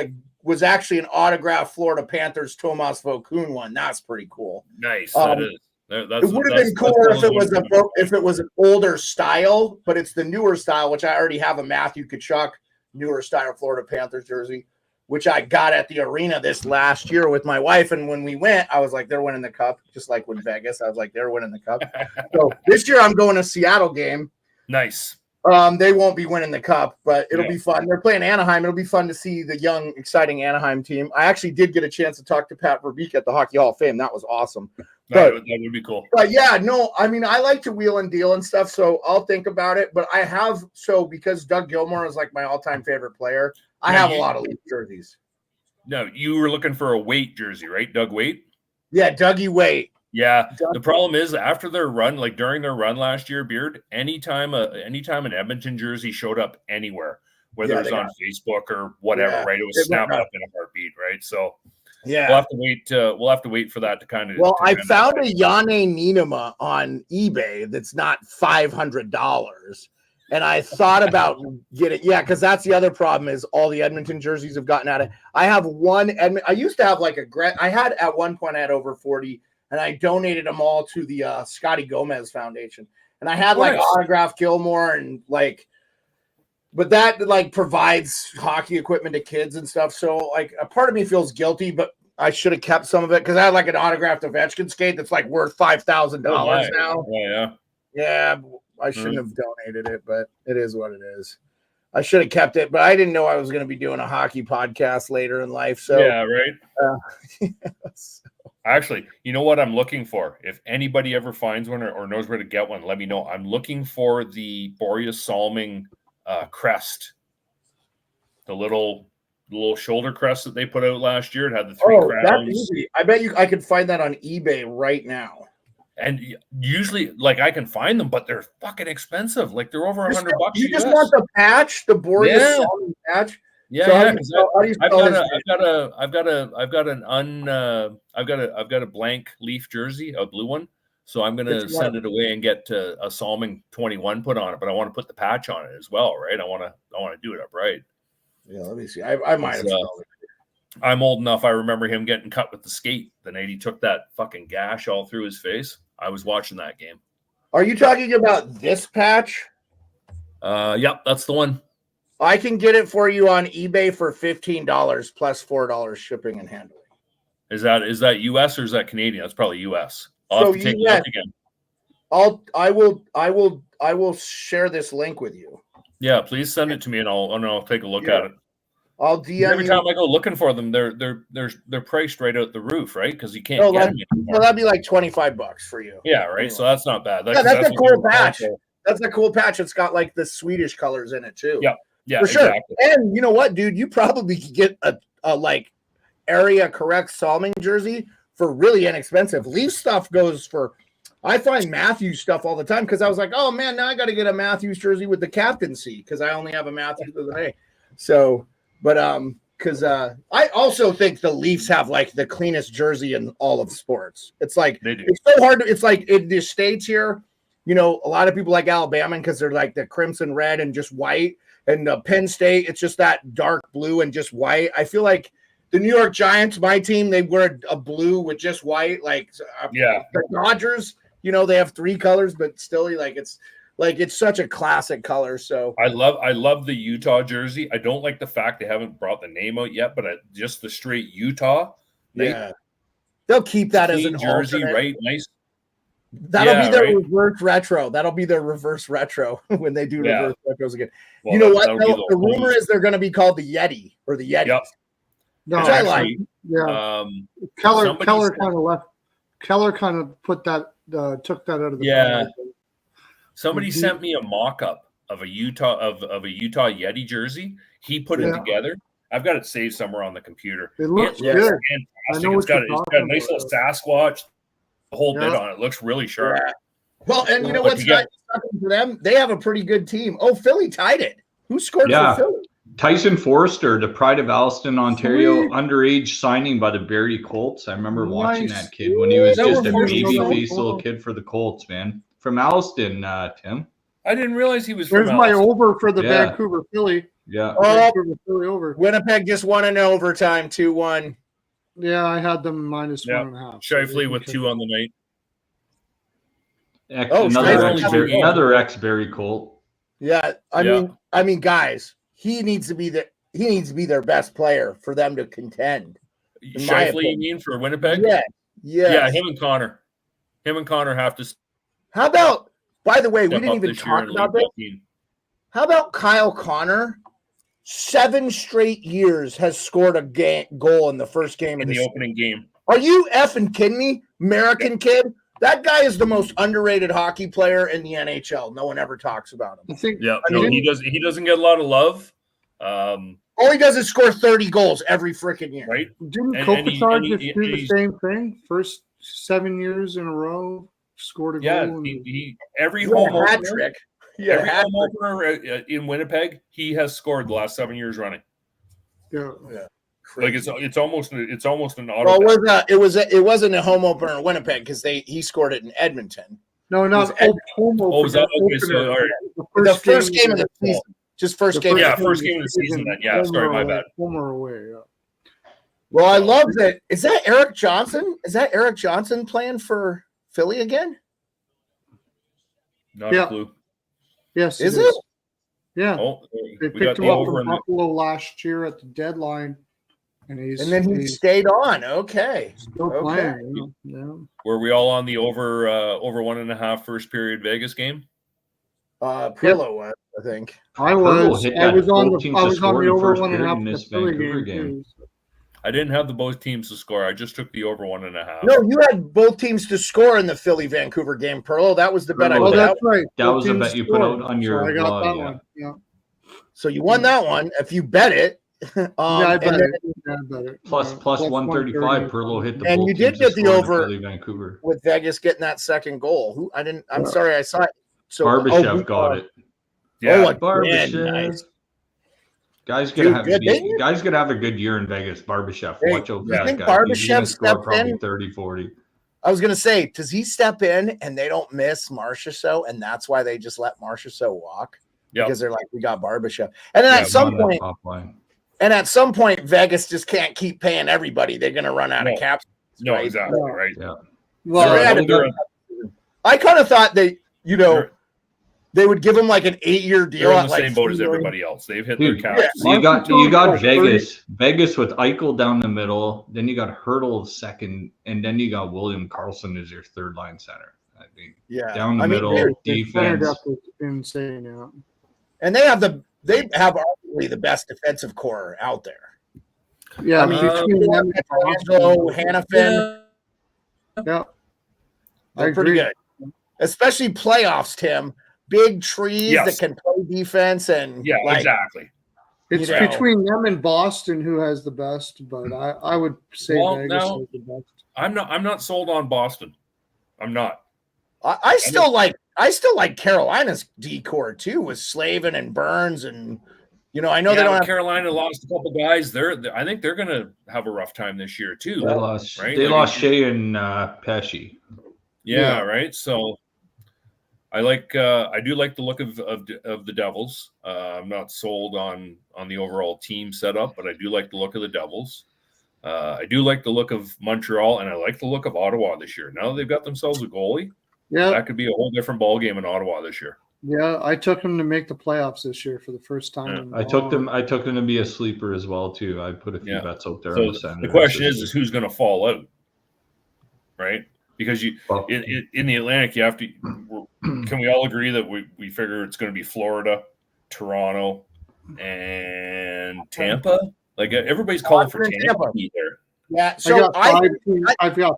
actually an autographed Florida Panthers Tomas Vokoun one. That's pretty cool. Nice. That is. It would have been cooler if it was an older style, but it's the newer style, which I already have a Matthew Tkachuk newer style Florida Panthers jersey, which I got at the arena this last year with my wife. And when we went, I was like, they're winning the cup, just like with Vegas. I was like, they're winning the cup. So this year I'm going to Seattle game. Nice. They won't be winning the cup, but it'll be fun. They're playing Anaheim. It'll be fun to see the young, exciting Anaheim team. I actually did get a chance to talk to Pat Verbeek at the Hockey Hall of Fame. That was awesome. That would be cool. But yeah, no, I mean, I like to wheel and deal and stuff, so I'll think about it. But because Doug Gilmour is like my all-time favorite player, I have a lot of Leaf jerseys. No, you were looking for a Waite jersey, right? Doug Waite? Yeah, Dougie Waite. Yeah. The problem is after their run, like during their run last year, Beard, anytime an Edmonton jersey showed up anywhere, whether it was on Facebook or whatever, right? It was snapped up in a heartbeat, right? So we'll have to wait. We'll have to wait for that to kind of. Well, I found a Janne Niinema on eBay that's not $500, and I thought about getting because that's the other problem is all the Edmonton jerseys have gotten out of. I have one I used to have like I had at one point I had over 40. And I donated them all to the Scotty Gomez Foundation. And I had autographed Gilmore and but that provides hockey equipment to kids and stuff. So a part of me feels guilty, but I should have kept some of it because I had an autographed Ovechkin skate that's worth $5,000 now. Yeah, I shouldn't have donated it, but it is what it is. I should have kept it, but I didn't know I was going to be doing a hockey podcast later in life. So yeah, right. Actually, you know what I'm looking for? If anybody ever finds one or knows where to get one, let me know. I'm looking for the Boreas Salming crest, the little shoulder crest that they put out last year. It had the 3 crowns. That's easy. I bet I could find that on eBay right now. And usually, I can find them, but they're fucking expensive. They're over $100. You just want the patch, the Boreas Salming patch. Yeah, I've got a blank Leaf jersey, a blue one. So I'm gonna send it away and get a Salming 21 put on it, but I want to put the patch on it as well, right? I want to do it up right. Yeah, let me see. I might have. I'm old enough. I remember him getting cut with the skate the night he took that fucking gash all through his face. I was watching that game. Are you talking about this patch? Yep, that's the one. I can get it for you on eBay for $15 plus $4 shipping and handling. Is that US or is that Canadian? That's probably US. I'll have to take a look again. I will share this link with you. Yeah, please send it to me and I'll take a look at it. I'll DM every time I go looking for them, they're priced right out the roof, right? Because you can't get them anymore. Well, that'd be like $25 for you. Yeah, right. So that's not bad. That's a cool patch. That's a cool patch. It's got the Swedish colors in it too. Yeah, for sure. Exactly. And you know what, dude? You probably could get a area correct Salming jersey for really inexpensive. Leaf stuff goes for. I find Matthews stuff all the time because I was like, oh man, now I got to get a Matthews jersey with the captaincy because I only have a Matthews with an A. So, but because I also think the Leafs have the cleanest jersey in all of sports. It's they do. It's so hard. It's in the States here. A lot of people like Alabama because they're the crimson red and just white. And Penn State, it's just that dark blue and just white. I feel like the New York Giants, my team, they wear a blue with just white. The Dodgers, they have 3 colors, but still, it's. Like it's such a classic color. So I love the Utah jersey. I don't like the fact they haven't brought the name out yet, but just the straight Utah. Yeah, they'll keep that as an jersey, alternate. right? Nice. That'll be their reverse retro. That'll be their reverse retro when they do reverse retros again. Well, you know what? The rumor is they're going to be called the Yeti or the Yetis. Yep. No, which I like. Yeah. Keller kind of left. Keller kind of put that, took that out of the. Yeah. Somebody sent me a mock-up of a Utah Yeti jersey. He put it together. I've got it saved somewhere on the computer. It looks good. Fantastic. It's got a nice little Sasquatch, the whole bit on it. It looks really sharp. Yeah. Well, and you know what's nice for them? They have a pretty good team. Oh, Philly tied it. Who scored for Philly? Tyson Forster, the pride of Alliston, Ontario, underage signing by the Barrie Colts. I remember watching that kid when he was just a baby-faced little kid for the Colts, man. From Alliston, Tim. I didn't realize he was There's from my Alliston. over for the Vancouver Philly. Yeah. Vancouver Philly over. Winnipeg just won in overtime, 2-1. Yeah, I had them minus 1.5. Shifley with 2 on the night. Another ex-Barrie Colt. Yeah, I mean, guys, he needs to be their best player for them to contend. Shifley, you mean, for Winnipeg? Yeah. Him and Connor have to. How about? By the way, we didn't even talk about this. How about Kyle Connor? 7 straight years has scored a goal in the first game of the opening game. Are you effing kidding me? American kid. That guy is the most underrated hockey player in the NHL. No one ever talks about him. I think. He doesn't get a lot of love. All he does is score 30 goals every freaking year. Right? Didn't Kopitar just do the same thing? First 7 years in a row, scored a goal. Every home hat trick. Every home opener in Winnipeg, he has scored the last 7 years running. Yeah. Like it's almost an Well, auto. it wasn't a home opener in Winnipeg because he scored it in Edmonton. No, not home opener. Oh, was that okay? So, all right. The first game of the season. Just first game. Yeah, first game of the season. Then, yeah. Sorry, my bad. Home or away. Yeah. Well, I love that. Is that Eric Johnson? Is that Eric Johnson playing for Philly again? Not a clue. Yes. Is it? Yeah. Oh, they picked him up from Buffalo last year at the deadline. And then he stayed on. Okay. Still playing. Yeah. Were we all on the over 1.5 first period Vegas game? Pearlo was, I think. I was on the over 1.5 this Vancouver game. I didn't have the both teams to score. I just took the over 1.5. No, you had both teams to score in the Philly Vancouver game, Pearlo. That was the bet I put out. That's right. That was the bet you put out on your I got blog. that one. Yeah. So you won that one if you bet it. I bet it. Plus 135. Pearlo hit the. And you did get the over Vancouver with Vegas getting that second goal. I'm sorry, I saw it. So Barbashev got it. Yeah, Barbashev. Nice. Guy's gonna have a good year in Vegas. Barbashev. Watch out for that guy. Barbashev stepped in 30-40. I was gonna say, does he step in and they don't miss Marchessault, and that's why they just let Marchessault walk? Yep. Because they're like, we got Barbashev. And then at some point, Vegas just can't keep paying everybody. They're gonna run out of cap. No, exactly right. Yeah. Well, I kind of thought they would give him like an 8-year deal. They're in the same boat as everybody else. They've hit their cap. You got Vegas with Eichel down the middle. Then you got Hurdle second, and then you got William Karlsson as your third line center. I think. Yeah, down the middle defense. Insane, yeah. And they have arguably the best defensive core out there. Yeah, between them and Angelo, Hannafin. Yeah, they're pretty good, especially playoffs. Tim, big trees that can play defense and exactly. It's between them and Boston who has the best, but I would say Vegas has the best. I'm not sold on Boston. I'm not. I still like Carolina's D-core too, with Slavin and Burns, and I know they don't have. Carolina lost a couple guys. I think they're going to have a rough time this year too. They lost Shea and Pesci. Yeah, right. So I do like the look of the Devils. I'm not sold on the overall team setup, but I do like the look of the Devils. I do like the look of Montreal, and I like the look of Ottawa this year. Now that they've got themselves a goalie, that could be a whole different ball game in Ottawa this year. Yeah, I took him to make the playoffs this year for the first time. In a I took long- them to be a sleeper as well too. I put a few bets out there. So on the Senators the question this is year. who's going to fall out, right? Because in the Atlantic, you have to. Can we all agree that we figure it's going to be Florida, Toronto, and Tampa? Like everybody's calling for Tampa to be there. Yeah, so I've got I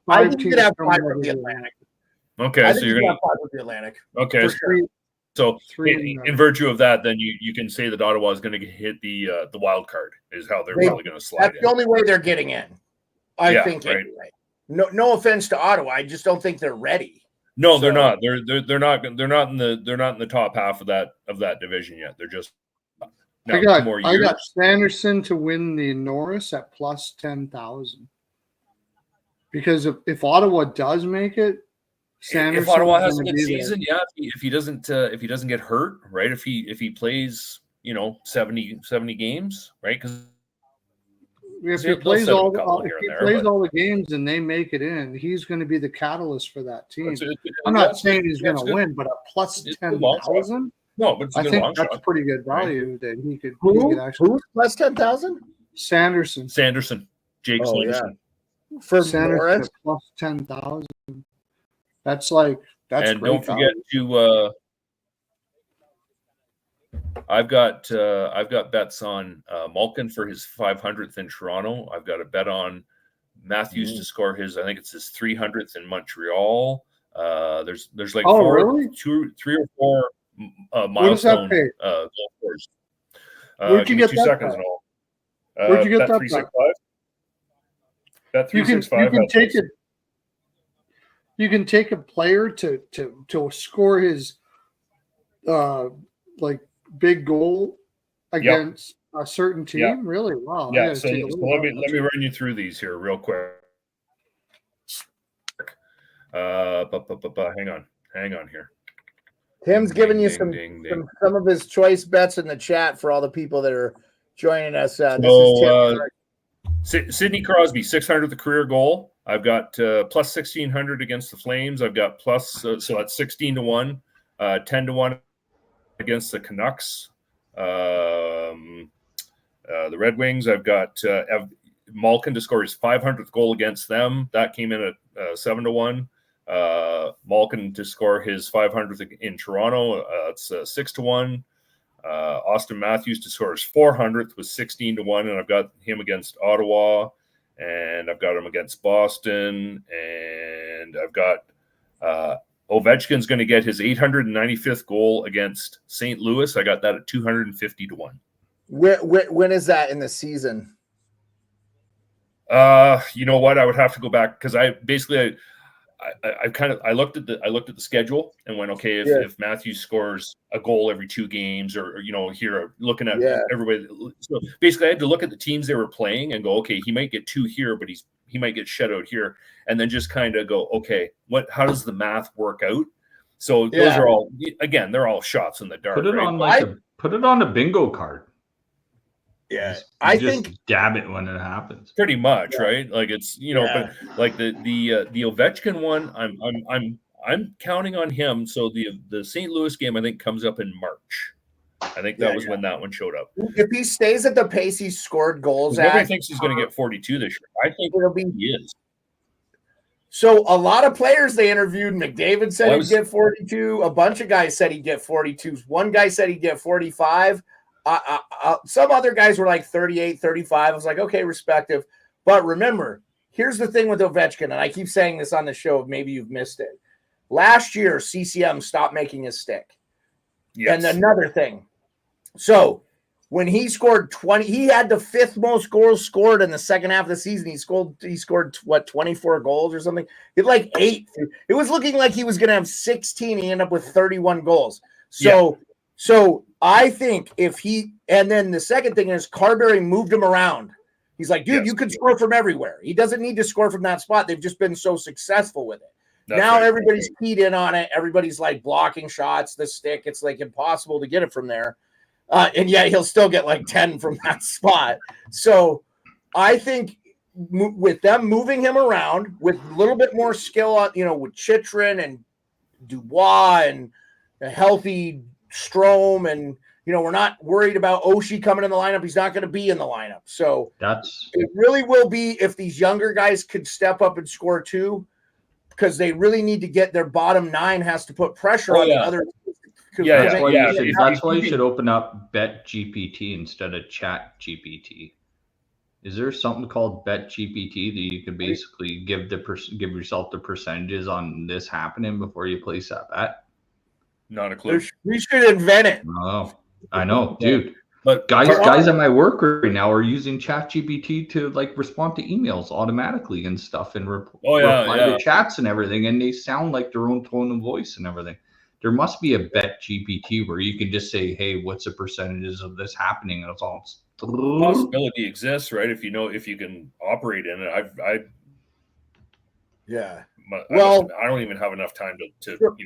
five think you teams could have coming 5 out from of the the Atlantic. Okay, I so think you're you going have 5 from the Atlantic. Okay, For sure. so Three in virtue of that, then you can say that Ottawa is going to hit the wild card is how they're probably going to slide That's in. the only way they're getting in. I think right. anyway. No offense to Ottawa, I just don't think they're ready. No, they're not. They're not in the top half of that division yet. They're just I got Sanderson to win the Norris at plus 10,000. Because if Ottawa does make it, Sanderson if Ottawa has a good season, if he doesn't get hurt, right? If he plays, 70 games, right? Because if he plays all the games and they make it in, he's going to be the catalyst for that team. I'm not saying he's going to win, but a plus 10,000. No, but I think that's pretty good value that he could. Who's plus 10,000? Sanderson, Jake Sanderson. Yeah. For Sanderson plus 10,000. That's great. Don't forget to. I've got bets on Malkin for his 500th in Toronto. I've got a bet on Matthews to score his. I think it's his 300th in Montreal. There's like 3 or 4 milestone goal scorers. Where'd you get that? 2 seconds and all. Where'd you get that? 365. Bet 365. You can take it. You can take a player to score his big goal against a certain team. Yep. Really? Wow. Yeah. So let me run you through these here real quick. Hang on here. Tim's giving you some of his choice bets in the chat for all the people that are joining us. This is Tim. Sidney Crosby, 600th the career goal. I've got plus 1,600 against the Flames. I've got plus, so that's 16-1, 10-1 against the Canucks. The Red Wings, I've got Malkin to score his 500th goal against them. That came in at 7-1. Malkin to score his 500th in Toronto. It's 6-1. Austin Matthews to score his 400th was 16-1, and I've got him against Ottawa, and I've got him against Boston, and I've got Ovechkin's going to get his 895th goal against St. Louis. I got that at 250-1. When is that in the season? You know what? I would have to go back because I looked at the schedule and went, okay, if Matthews scores a goal every 2 games, or here looking at everybody, so basically I had to look at the teams they were playing and go, okay, he might get 2 here, but he might get shut out here, and then just kind of go, okay, how does the math work out? So those are all, again, they're all shots in the dark. Put it on a bingo card. Yeah, I think dab it when it happens. Pretty much, right? Like it's but like the Ovechkin one, I'm counting on him. So the St. Louis game I think comes up in March. I think that was when that one showed up. If he stays at the pace he scored goals at, nobody thinks he's going to get 42 this year. I think he is. So a lot of players they interviewed, McDavid said he'd get 42. A bunch of guys said he'd get 42. One guy said he'd get 45. Some other guys were like 38, 35. I was like, okay, respective. But remember, here's the thing with Ovechkin, and I keep saying this on the show. Maybe you've missed it. Last year, CCM stopped making his stick. Yes. And another thing. So when he scored 20, he had the 5th most goals scored in the second half of the season. He scored what, 24 goals or something? He had like 8. It was looking like he was going to have 16. He ended up with 31 goals. So I think and then the second thing is Carberry moved him around. He's like, dude, you could score from everywhere. He doesn't need to score from that spot. They've just been so successful with it. Now everybody's keyed in on it. Everybody's like blocking shots, the stick. It's like impossible to get it from there. And yet he'll still get like 10 from that spot. So I think with them moving him around with a little bit more skill, with Chychrun and Dubois and a healthy Strome and, we're not worried about Oshie coming in the lineup. He's not going to be in the lineup. So it really will be if these younger guys could step up and score too, because they really need to get their bottom 9 has to put pressure on the other. That's why you should open up Bet GPT instead of Chat GPT. Is there something called Bet GPT that you can basically give yourself the percentages on this happening before you place that bet? Not a clue. We should invent it. Oh, I know, dude. But guys at my work right now are using Chat GPT to like respond to emails automatically and stuff and reply to chats and everything, and they sound like their own tone of voice and everything. There must be a Bet GPT where you can just say, "Hey, what's the percentages of this happening?" And it's all possibility exists, right? If you can operate in it. I don't even have enough time to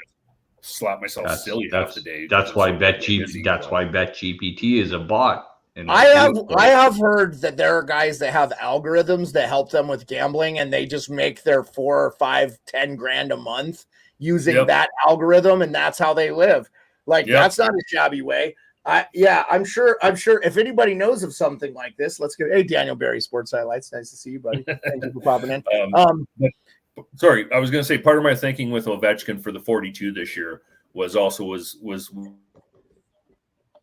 slap myself silly half the day. That's why Bet GPT is a bot. And I have heard that there are guys that have algorithms that help them with gambling, and they just make their 4 or 5, 10 grand a month using that algorithm, and that's how they live. That's not a shabby way. I'm sure if anybody knows of something like this, let's go. Hey, Daniel Berry, Sports Highlights. Nice to see you, buddy. Thank you for popping in. Sorry, I was going to say part of my thinking with Ovechkin for the 42 this year was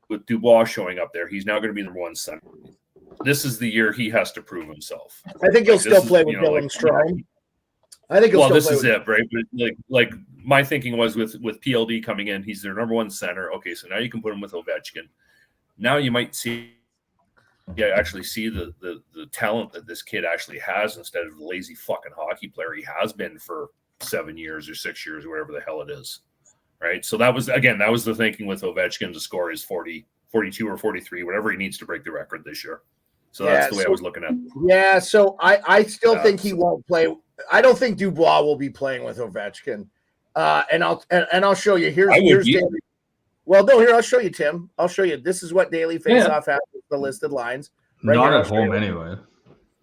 with Dubois showing up there. He's now going to be the number 1 center. This is the year he has to prove himself. I think he'll still play with Dylan Strome. I think this is it, right? But like my thinking was with PLD coming in, he's their number 1 center. Okay, so now you can put him with Ovechkin. Now you might actually see the talent that this kid actually has instead of the lazy fucking hockey player he has been for 7 years or 6 years or whatever the hell it is, right? So that was the thinking with Ovechkin to score his 40, 42 or 43, whatever he needs to break the record this year. So that's the way I was looking at it. Yeah, so I still think he won't play. I don't think Dubois will be playing with Ovechkin. And I'll show you. Here's Daily. Well, no, here I'll show you, Tim. I'll show you. This is what Daily Faceoff has with the listed lines. Not at home anyway.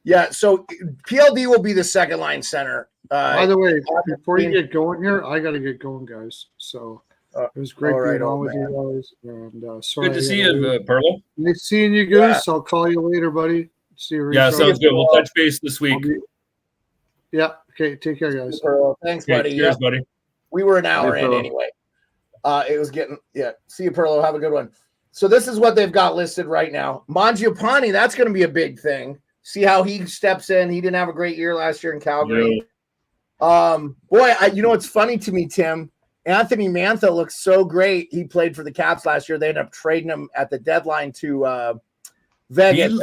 Yeah, so PLD will be the second line center. By the way, before you get going here, I got to get going, guys. So it was great being on with you guys. And sorry, good to see you, Pearlo. Nice seeing you guys. Yeah. I'll call you later, buddy. See you. Yeah, sounds good. We'll touch base this week. Yeah. Okay. Take care, guys. Thanks, buddy. Cheers, buddy. We were an hour in anyway. It was getting See you, Pearlo. Have a good one. So this is what they've got listed right now. Mangiapane, that's going to be a big thing. See how he steps in. He didn't have a great year last year in Calgary. Yeah. It's funny to me, Tim. Anthony Mantha looks so great. He played for the Caps last year. They ended up trading him at the deadline to Vegas,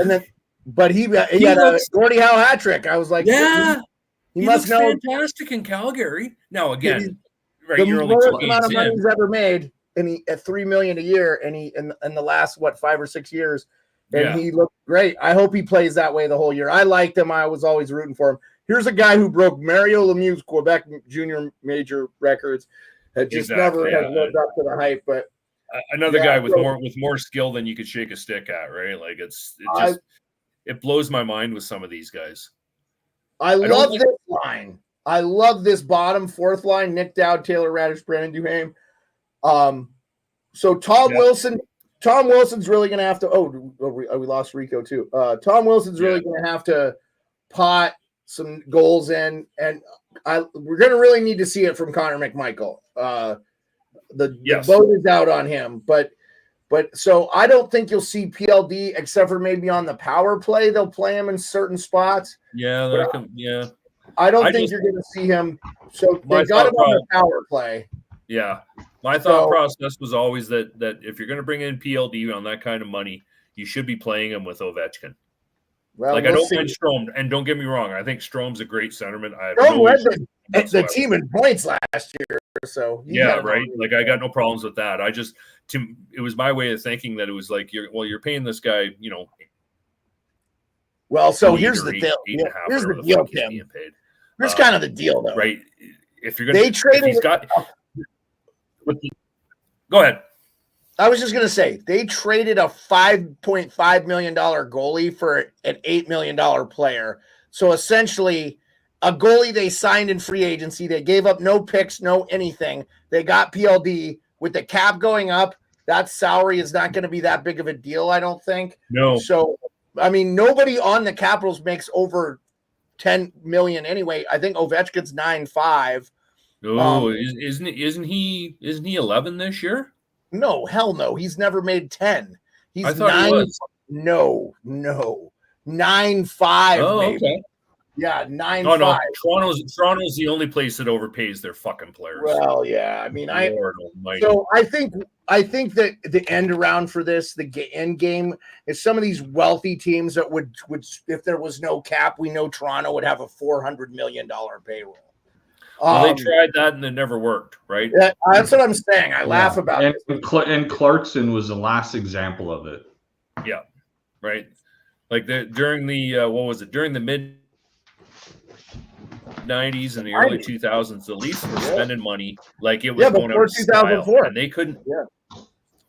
but he had a Gordie Howe hat trick. I was like, he must know. Fantastic in Calgary. Now again, the most amount of money he's ever made, and he at $3 million a year, and he in the last 5 or 6 years, and he looked great. I hope he plays that way the whole year. I liked him. I was always rooting for him. Here's a guy who broke Mario Lemieux's Quebec junior major records. That just never has lived up to the hype. But another guy with more skill than you could shake a stick at, right? Like it blows my mind with some of these guys. I love this line. I love this bottom 4th line: Nick Dowd, Taylor Radish, Brandon Duhaime. So Tom Wilson. Tom Wilson's really going to have to. We lost Rico too. Tom Wilson's really going to have to pot some goals in, and we're going to really need to see it from Connor McMichael. The vote is out on him, but so I don't think you'll see PLD except for maybe on the power play. They'll play him in certain spots. I don't think you're going to see him. So they got him on the power play. Yeah. My thought process was always that if you're going to bring in PLD on that kind of money, you should be playing him with Ovechkin. Well, I don't mind Strome, and don't get me wrong, I think Strome's a great centerman. Strome led the team in points last year, so right. Like I got no problems with that. It was my way of thinking that it was like you're paying this guy, Well, so here's the deal. Here's the deal, Tim. Here's kind of the deal, though. Right? If you're going to, go ahead. I was just going to say, they traded a $5.5 million goalie for an $8 million player. So essentially, a goalie they signed in free agency. They gave up no picks, no anything. They got PLD with the cap going up. that salary is not going to be that big of a deal, I don't think. No. So, I mean, nobody on the Capitals makes over 10 million anyway. I think Ovechkin's 9.5. Oh, isn't he 11 this year? No, hell no. He's never made 10. He's I thought 9. he was. No. 9.5. Oh, maybe. okay. Yeah, 9.5. No. Toronto's the only place that overpays their fucking players. Well, yeah. I mean, Lord almighty. so I think that the end around for this, the end game, is some of these wealthy teams that would if there was no cap, we know Toronto would have a $400 million payroll. Well, they tried that and it never worked, right? Yeah, that's what I'm saying. I laugh about it. And Clarkson was the last example of it. Yeah, right. Like during the mid 90s and the early 2000s, the Leafs were spending money like it was going out of style, 2004, and they couldn't. Yeah.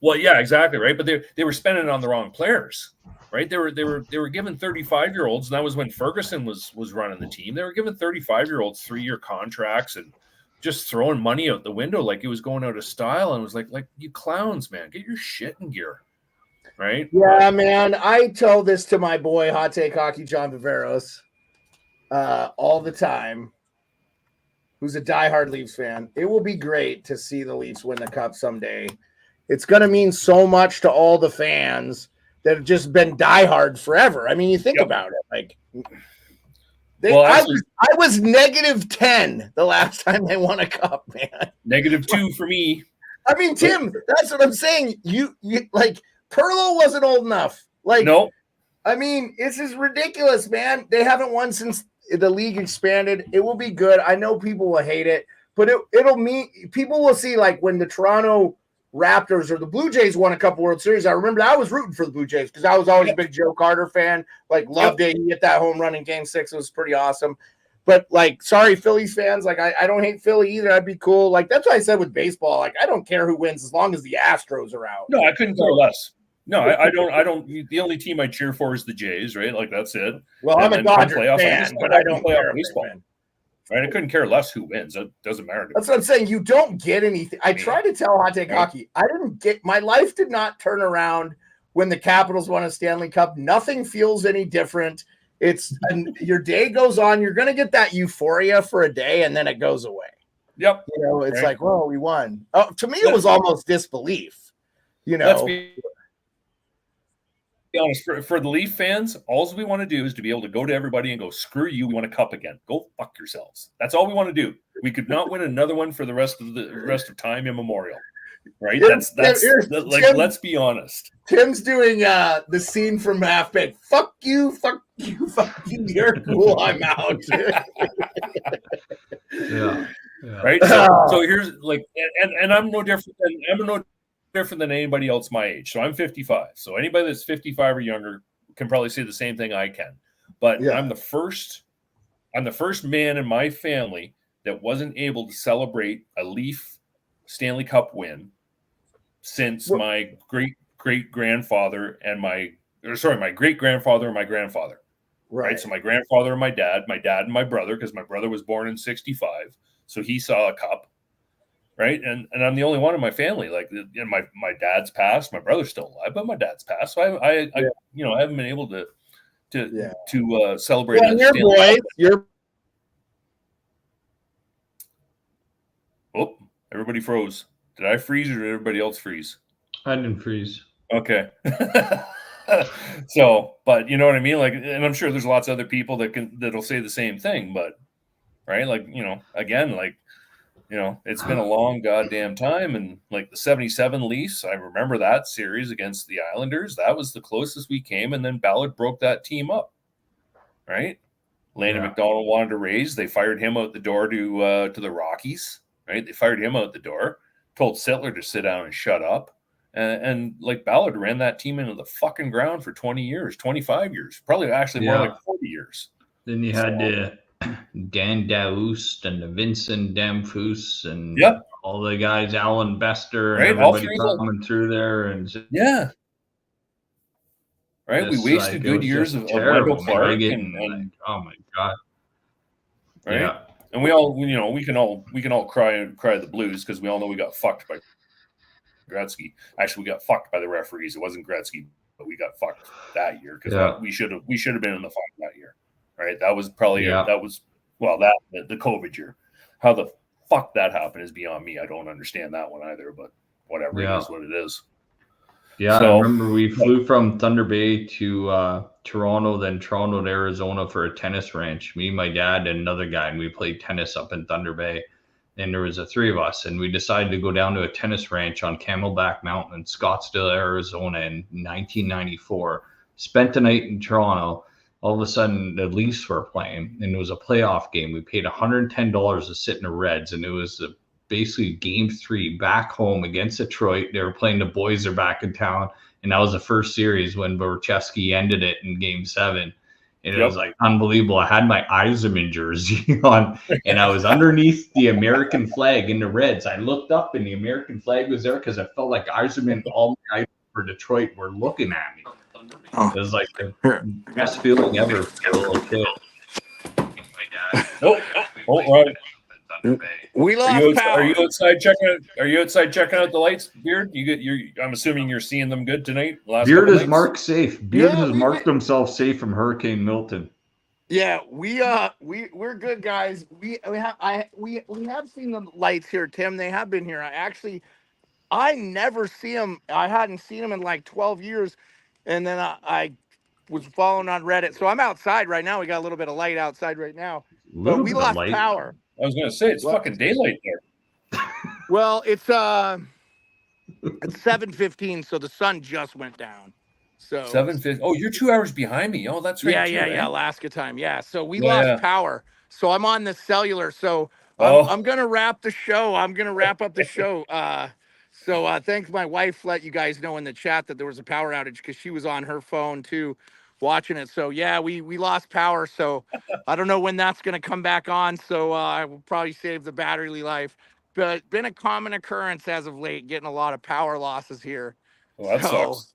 Well, yeah, exactly, right. But they were spending it on the wrong players, right? They were giving 35-year-olds, and that was when Ferguson was running the team. They were giving 35-year-olds 3-year contracts and just throwing money out the window like it was going out of style. And it was like you clowns, man, get your shit in gear, right? Yeah, man. I tell this to my boy, Hot Take Hockey John Viveros, all the time, who's a diehard Leafs fan. It will be great to see the Leafs win the Cup someday. It's going to mean so much to all the fans that have just been diehard forever. I mean, you think about it. Like, I was -10 the last time they won a Cup, man. -2 for me. I mean, Tim, that's what I'm saying. You like, Pearlo wasn't old enough. Like, no. I mean, this is ridiculous, man. They haven't won since the league expanded. It will be good. I know people will hate it, but it'll mean people will see, like, when the Toronto Raptors or the Blue Jays won a couple World Series. I remember I was rooting for the Blue Jays because I was always a big Joe Carter fan. Like, loved it. He hit that home run in Game 6. It was pretty awesome. But, like, sorry, Phillies fans. Like, I don't hate Philly either. I'd be cool. Like, that's what I said with baseball. Like, I don't care who wins as long as the Astros are out. No, I couldn't care less. No, I don't. The only team I cheer for is the Jays, right? Like, that's it. Well, I'm a Dodgers fan, but I don't care baseball. Right? I couldn't care less who wins. It doesn't matter. That's what I'm saying. You don't get anything. I try to tell Hot Take Hockey. I didn't get my life did not turn around when the Capitals won a Stanley Cup. Nothing feels any different. Your day goes on. You're going to get that euphoria for a day, and then it goes away. Yep. You know, it's like, well, we won. Oh, to me, it was almost disbelief. You know. Let's be honest, for the Leaf fans, all we want to do is to be able to go to everybody and go, screw you, we want a cup again. Go fuck yourselves. That's all we want to do. We could not win another one for the rest of time immemorial. Right? That's like, let's be honest. Tim's doing the scene from Half Baked. Fuck you, fuck you, fuck you. You're cool. I'm out. Yeah. Right. So here's like, and I'm no different than anybody else my age. So I'm 55. So anybody that's 55 or younger can probably say the same thing I can. But I'm the first man in my family that wasn't able to celebrate a Leaf Stanley Cup win since my great-grandfather and my great-grandfather and my grandfather. Right. So my grandfather and my dad and my brother, because my brother was born in 65. So he saw a cup. Right. And I'm the only one in my family. Like, and my dad's passed. My brother's still alive, but my dad's passed. So I haven't been able to celebrate. Well, your boy, Oh, everybody froze. Did I freeze or did everybody else freeze? I didn't freeze. Okay. So, but you know what I mean? Like, and I'm sure there's lots of other people that'll say the same thing, but right. Like, again, like, it's been a long goddamn time. And like the 77 Leafs, I remember that series against the Islanders. That was the closest we came. And then Ballard broke that team up. Right. Landon McDonald wanted to raise. They fired him out the door to the Rockies. Right. They fired him out the door, told Sittler to sit down and shut up. And like Ballard ran that team into the fucking ground for 20 years, 25 years, probably actually more like 40 years. Then you had Dan Daoust and the Vincent Damphus and all the guys, Alan Bester and everybody coming through there. And right, we wasted good years of Wendell Clark and oh my god, right. Yeah. And we all, we can all cry the blues because we all know we got fucked by Gretzky. Actually, we got fucked by the referees. It wasn't Gretzky, but we got fucked that year because we should have been in the final that year, right? That was probably the COVID year. How the fuck that happened is beyond me. I don't understand that one either, but whatever, it is what it is. Yeah, so, I remember we flew from Thunder Bay to Toronto, then Toronto to Arizona for a tennis ranch. Me, my dad, and another guy, and we played tennis up in Thunder Bay. And there was the three of us, and we decided to go down to a tennis ranch on Camelback Mountain in Scottsdale, Arizona in 1994. Spent the night in Toronto. All of a sudden, the Leafs were playing, and it was a playoff game. We paid $110 to sit in the Reds, and it was basically game 3 back home against Detroit. They were playing the boys are back in town, and that was the first series when Borcheski ended it in game 7. And it was like unbelievable. I had my Yzerman jersey on, and I was underneath the American flag in the Reds. I looked up, and the American flag was there because I felt like Yzerman, all my guys for Detroit, were looking at me. It was like the best feeling ever for a little kid. Right. We lost power. Are you outside checking out the lights, Beard? I'm assuming you're seeing them good tonight. Beard is marked safe. Beard has marked himself safe from Hurricane Milton. Yeah, we're good, guys. We have seen the lights here, Tim. They have been here. I never see them. I hadn't seen them in like 12 years, and then I was following on Reddit. So I'm outside right now. We got a little bit of light outside right now, but we lost power. I was gonna say it's fucking daylight there. Well, it's 7:15, so the sun just went down. So 7:50. Oh, you're 2 hours behind me. Oh, that's right. Yeah, Alaska time. Yeah. So we lost power. So I'm on the cellular. So I'm gonna wrap the show. I'm gonna wrap up the show. So thanks. My wife let you guys know in the chat that there was a power outage because she was on her phone too, watching it. So yeah, we lost power. So I don't know when that's gonna come back on. So I will probably save the battery life. But been a common occurrence as of late, getting a lot of power losses here. Well, that sucks.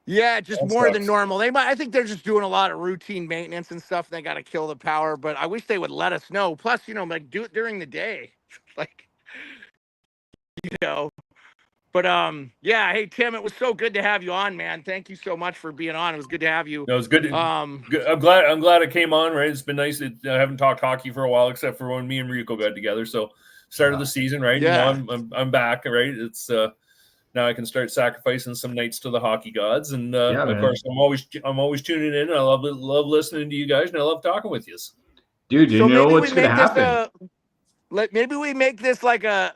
Yeah, just more than normal. I think they're just doing a lot of routine maintenance and stuff. They got to kill the power, but I wish they would let us know. Plus, like do it during the day, like, But yeah. Hey, Tim, it was so good to have you on, man. Thank you so much for being on. It was good to have you. No, it was good. I'm glad it came on. Right, it's been nice. I haven't talked hockey for a while, except for when me and Rico got together. So, start of the season, right? Yeah. I'm back. Right, it's now I can start sacrificing some nights to the hockey gods, and of course, I'm always tuning in. I love listening to you guys, and I love talking with you, dude. You know what's gonna happen? Maybe we make this like a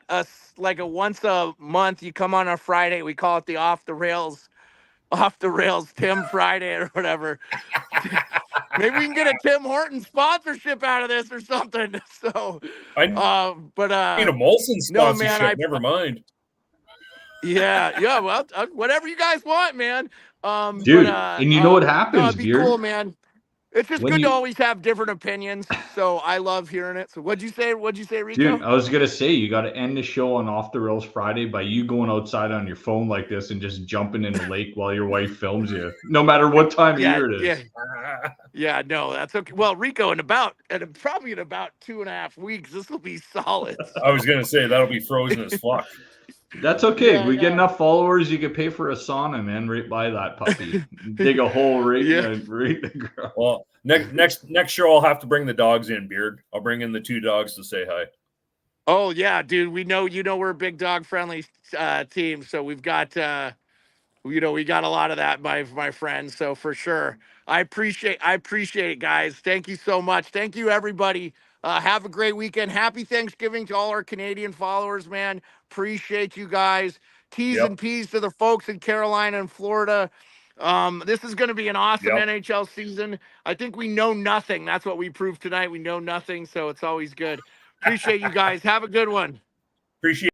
once a month. You come on a Friday. We call it the off the rails Tim Friday or whatever. Maybe we can get a Tim Horton sponsorship out of this or something. So, I need a Molson sponsorship. No, man, never mind. Yeah. Well, whatever you guys want, man. Dude, and you know what happens, it'd be cool, man. It's just good to always have different opinions. So I love hearing it. So what'd you say, Rico? Dude, I was gonna say you got to end the show on Off the Rails Friday by you going outside on your phone like this and just jumping in the lake while your wife films you, no matter what time of year it is. Yeah, no, that's okay. Well, Rico, probably in about 2.5 weeks, this will be solid. I was gonna say that'll be frozen as fuck. That's okay. Yeah, we get enough followers, you could pay for a sauna, man, right by that puppy. Dig a hole right the ground. Well, next year I'll have to bring the dogs in, Beard. I'll bring in the 2 dogs to say hi. Oh yeah, dude. We know we're a big dog friendly team, so we've got we got a lot of that, my friends. So for sure, I appreciate it, guys. Thank you so much. Thank you, everybody. Have a great weekend. Happy Thanksgiving to all our Canadian followers, man. Appreciate you guys. T's and P's to the folks in Carolina and Florida. This is going to be an awesome NHL season. I think we know nothing. That's what we proved tonight. We know nothing, so it's always good. Appreciate you guys. Have a good one. Appreciate